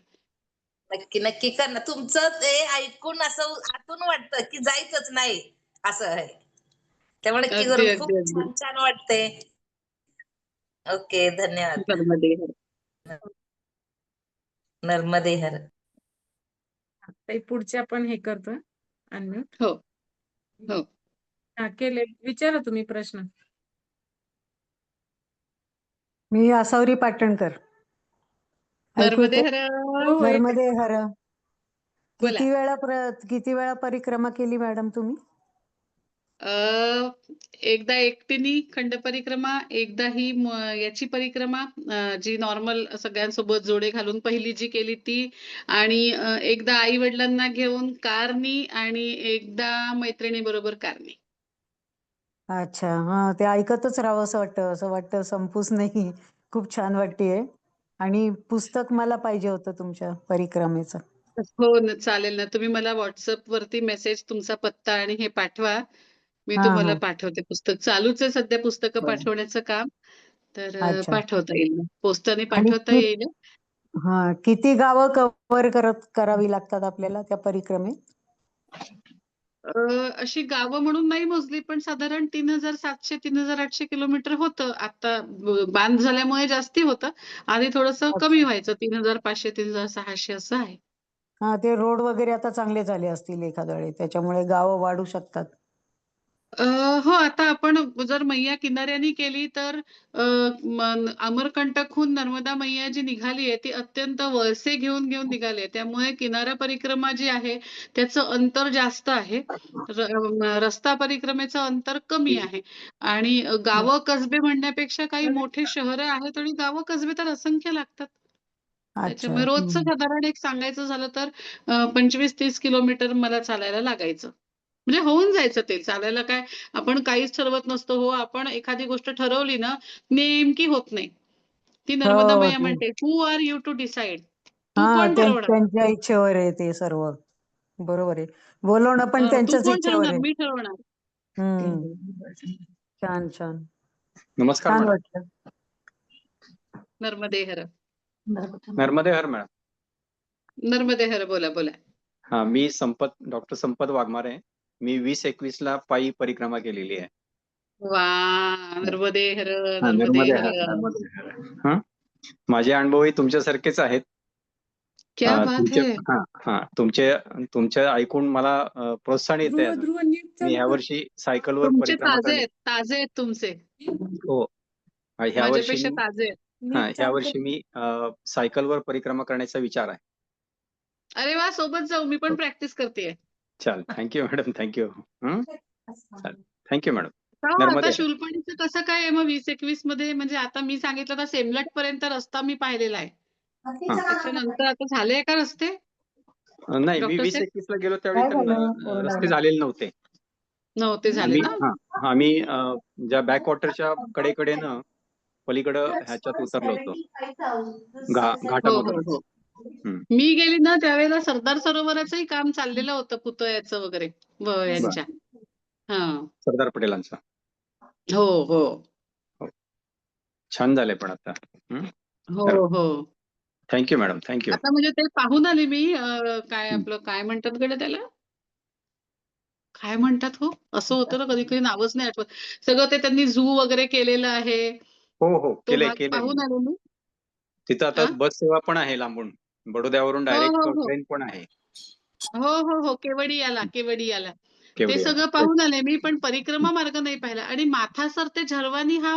नक्की नक्की कर ना. तुमचं ते ऐकून असं आतून वाटतं की जायचंच नाही असं आहे. त्यामुळे नक्की अगदी करून खूप अगदी अगदी छान छान वाटते. ओके, धन्यवाद. नर्मदे हर. नर्मदे हर. ताई पुढचे आपण हे करतोय अनम्यूट. हो हो हा केले. विचारा तुम्ही प्रश्न. मी आसावरी पाटणकर. ऐकू नर्मदे येते? हर. हो हो येते. नर्मदे हर. बोला. किती वेळा परिक्रमा केली मॅडम तुम्ही? एकदा एकटीने खंड परिक्रमा, एकदा ही याची परिक्रमा जी नॉर्मल सगळ्यांसोबत जोडे घालून पहिली जी केली ती, आणि एकदा आई वडिलांना घेऊन कारनी, आणि एकदा मैत्रिणी बरोबर कारनी. अच्छा. हां, ते ऐकतच राहावं असं वाटतं संपूच नाही. खूप छान वाटतेय. आणि पुस्तक मला पाहिजे होतं तुमच्या परिक्रमेचं. हो ना, चालेल ना. तुम्ही मला WhatsApp वरती मेसेज तुमचा पत्ता आणि हे पाठवा. मी हां, तुम्हाला हां. पाठवते पुस्तक. चालूच आहे सध्या पुस्तकं पाठवण्याचं काम. तर अच्छा. पाठवता येईल ना. पोस्टाने आणि पाठवता येईल. किती गावं कव्हर करावी लागतात आपल्याला त्या परिक्रमेत? अशी गावं म्हणून नाही मोजली, पण साधारण 3700-3800 किलोमीटर होतं. आता बांध झाल्यामुळे जास्ती होतं. आधी थोडंसं कमी अच्छा. व्हायचं. 3500-3600 असं आहे. हां, ते रोड वगैरे आता चांगले झाले असतील एखाद्या वेळी. त्याच्यामुळे गावं वाढू शकतात. हो, आता आपण जर मैया किनाऱ्याने केली तर अमरकंटकहून नर्मदा मैया जी निघाली आहे ती अत्यंत वळसे घेऊन निघाली आहे. त्यामुळे किनारा परिक्रमा जी आहे त्याचं अंतर जास्त आहे. रस्ता परिक्रमेचं अंतर कमी आहे. आणि गावं कसबे म्हणण्यापेक्षा काही मोठे शहरं आहेत, आणि गावं कसबे तर असंख्य लागतात. अच्छा. त्याच्यामुळे रोजचं साधारण एक सांगायचं झालं तर 25-30 किलोमीटर मला चालायला लागायचं. म्हणजे होऊन जायचं ते. चालायला काय, आपण काहीच ठरवत नसतो. हो, आपण एखादी गोष्ट ठरवली ना, नेमकी होत नाही. ती नर्मदा हो, मैया ते म्हणते, "who are you to decide?" तू हां, कोण ठरवणार? त्यांच्या इच्छेवर आहे ते सर्व. बरोबर आहे. बोलवणं पण तू त्यांच्याच कोण इच्छेवर ठरवणार? आहे. मी ठरवणार. हं. छान, छान. नमस्कार छान मॅडम. वाटलं. नर्मदे हर. नर्मदे हर मॅडम. नर्मदे हर. बोला, बोला. हा, मी डॉक्टर संपत वाघमारे. मी 20-21 ला पायी परिक्रमा केलेली आहे. वाह! नर्मदे हर, हा, नर्मदे नर्मदे हर. हर, नर्मदे हर. हा, माझे अनुभवही तुमच्यासारखेच आहेत. क्या बात तुमचे है! तुमचे ऐकून मला प्रोत्साहन येते अजून. ध्रुव नीट मी चालू ह्या कर. वर्षी सायकलवर तुमचे परिक्रमा करणे. ताजे आहेत तुमचे. हो. ह्या वर्षी माझ्यापेक्षा मी ताजे आहेत. नीट ह्या चालू कर. वर्षी मी सायकलवर परिक्रमा करण्याचा विचार आहे. अरे वाह! सोबत जाऊ. मी पण प्रॅक्टिस करतेय. चाल, thank you madam, thank you. Thank you madam. हो, आता नर्मदे हर. शूलपाणीचं कसं काय आहे मग 20-21 मध्ये? म्हणजे आता मी सांगितलं तर सेमलट पर्यंत रस्ता मी पाहिलेला आहे. हा. त्याच्यानंतर आता झाले का रस्ते? नाही, मी डॉक्टर साहेब 20-21 ला गेलो त्यावेळी काय तर झालं? फोन रस्ते लावला. झालेले नव्हते. नव्हते झाले आम्ही ना? आम्ही ज्या बॅकवॉटरच्या कडेकडेनं पलीकडं ह्याच्यात उतरलो होतो, हो, घाटामधून. हो, हो. हम्म. मी गेली ना त्यावेळेला सरदार सरोवराचंही काम चाललेलं होतं, पुतळ्याचं वगैरे बर. यांच्या. हां. सरदार पटेलांचा. हो, हो. हो. छान झालंय पण आता. हो, हो. Thank you madam, thank you. आता म्हणजे ते पाहून आले मी. काय आपलं काय म्हणतात गड्या त्याला? काय म्हणतात हो? असं होतं ना, कधी-कधी नावच नाही आठवत. सगळं ते त्यांनी झू वगैरे केलेलं आहे. हो, हो. तो केलंय, भाग केलंय पाहून मी. आले मी. तिथं आता बस सेवा पण आहे लांबून. बडोद्यावरून हो, डायरेक्ट हो, हो. ट्रेन पण आहे. हो, हो, हो. केवडियाला, केवडियाला. ते केवढी सगळं पाहून आले मी, पण परिक्रमा मार्ग नाही पाहिला. आणि माथासर ते झरवानी हा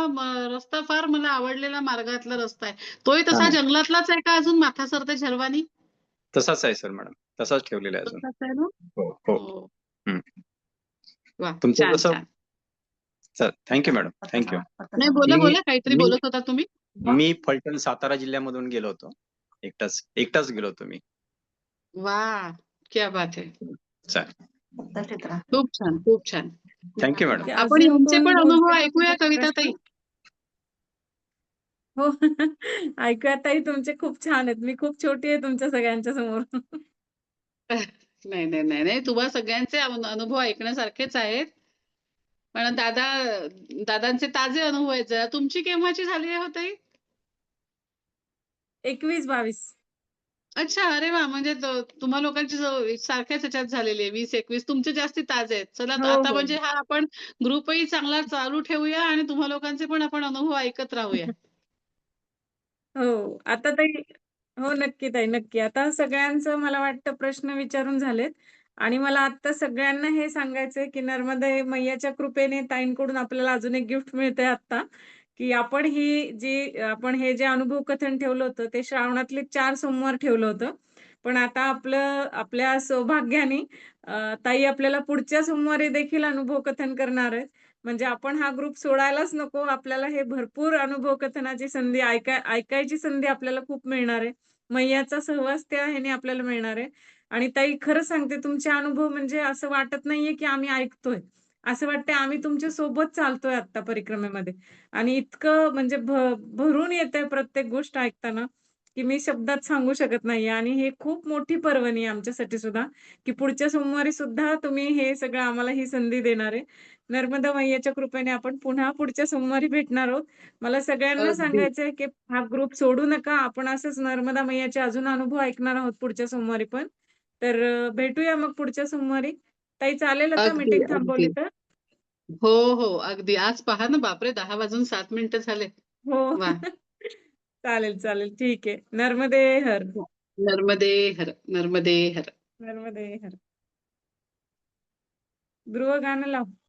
रस्ता फार मला आवडलेला मार्गातला रस्ता आहे. तोही छान तसा आहे. जंगलातलाच आहे का अजून, माथासर ते झरवानी? तसाच आहे सर मॅडम. तसाच ठेवलेला आहे अजून. तसाच आहे ना? हो, हो. हो. हम्म. वाह! तुमचं छान, कसं? छान. Sir, thank you madam, thank you. नाही, बोला, मी बोला. काहीतरी मी बोलत होता तुम्ही? मी फलटण सातारा जिल्ह्यामधून गेलो होतो. एकटाच गेलो होतो मी. वाह! क्या बात है! चालेल. खूप छान, खूप छान. Thank you madam. की आपण अजून यांचे कोण पण अनुभव बोलते का ऐकूया, तुमचा कविताताई. प्रश्न? हो. ऐकूया ताई, तुमचे खूप छान आहेत. मी खूप छोटी आहे तुमच्या सगळ्यांच्या समोर. नाही, नाही, नाही, नाही. तुम्हा सगळ्यांचे अनुभव ऐकण्यासारखेच आहेत. पण दादांचे ताजे अनुभव आहेत जरा. तुमची केव्हाची झाली आहे हो ताई? 21-22. अच्छा, अरे वाह! म्हणजे तुम्हा लोकांची सारख्याच ह्याच्यात झालेली आहे 20-21 तुमचे जास्ती ताजे आहेत. चला हो, आता हो. म्हणजे हा आपण ग्रुपही चांगला चालू ठेवूया आणि तुम्हा लोकांचे पण आपण अनुभव ऐकत राहूया. हो. आता ताई हो, नक्की ताई, नक्की. आता सगळ्यांचं मला वाटतं प्रश्न विचारून झालेत आणि मला आत्ता सगळ्यांना हे सांगायचंय, की नर्मदे मैयाच्या कृपेने ताईंकडून आपल्याला अजून एक गिफ्ट मिळतंय आत्ता, की आपण हे जे अनुभव कथन ठेवलं होतं, ते श्रावणातले 4 सोमवार ठेवलं होतं. पण आता आपल्या सौभाग्याने ताई आपल्याला पुढच्या सोमवारी देखील अनुभव कथन करणार आहेत. म्हणजे आपण हा ग्रुप सोडायलाच नको. आपल्याला हे भरपूर अनुभव कथनाची संधी ऐकायची संधी आपल्याला खूप मिळणार आहे. मैयाचा सहवास त्या ह्याने आपल्याला मिळणार आहे. आणि ताई खरं सांगते तुमचे अनुभव म्हणजे असं वाटत नाहीये, की आम्ही ऐकतोय. असं वाटतंय आम्ही तुमच्या सोबत चालतोय आत्ता परिक्रमेमध्ये. आणि इतकं म्हणजे भरून येतंय प्रत्येक गोष्ट ऐकताना, की मी शब्दात सांगू शकत नाहीये. आणि हे खूप मोठी पर्वणी आहे आमच्यासाठी सुद्धा, की पुढच्या सोमवारी सुद्धा तुम्ही हे सगळं आम्हाला ही संधी देणार आहे. नर्मदा मैयाच्या कृपेने आपण पुन्हा पुढच्या सोमवारी भेटणार आहोत. मला सगळ्यांना अगदी. सांगायचंय, की हा ग्रुप सोडू नका. आपण असंच नर्मदा मैयाचे अजून अनुभव ऐकणार आहोत पुढच्या सोमवारी पण. तर भेटूया मग पुढच्या सोमवारी. ताई चालेल आता अगदी, मीटिंग थांबवली अगदी. तर? हो, हो. अगदी. आज पहा ना, बापरे! 10 वाजून 7 मिनिटं झाले. हो. वाह! चालेल, चालेल. ठीक आहे. नर्मदे हर. नर्मदे हर, नर्मदे हर. नर्मदे हर. ध्रुव गाणं लाव.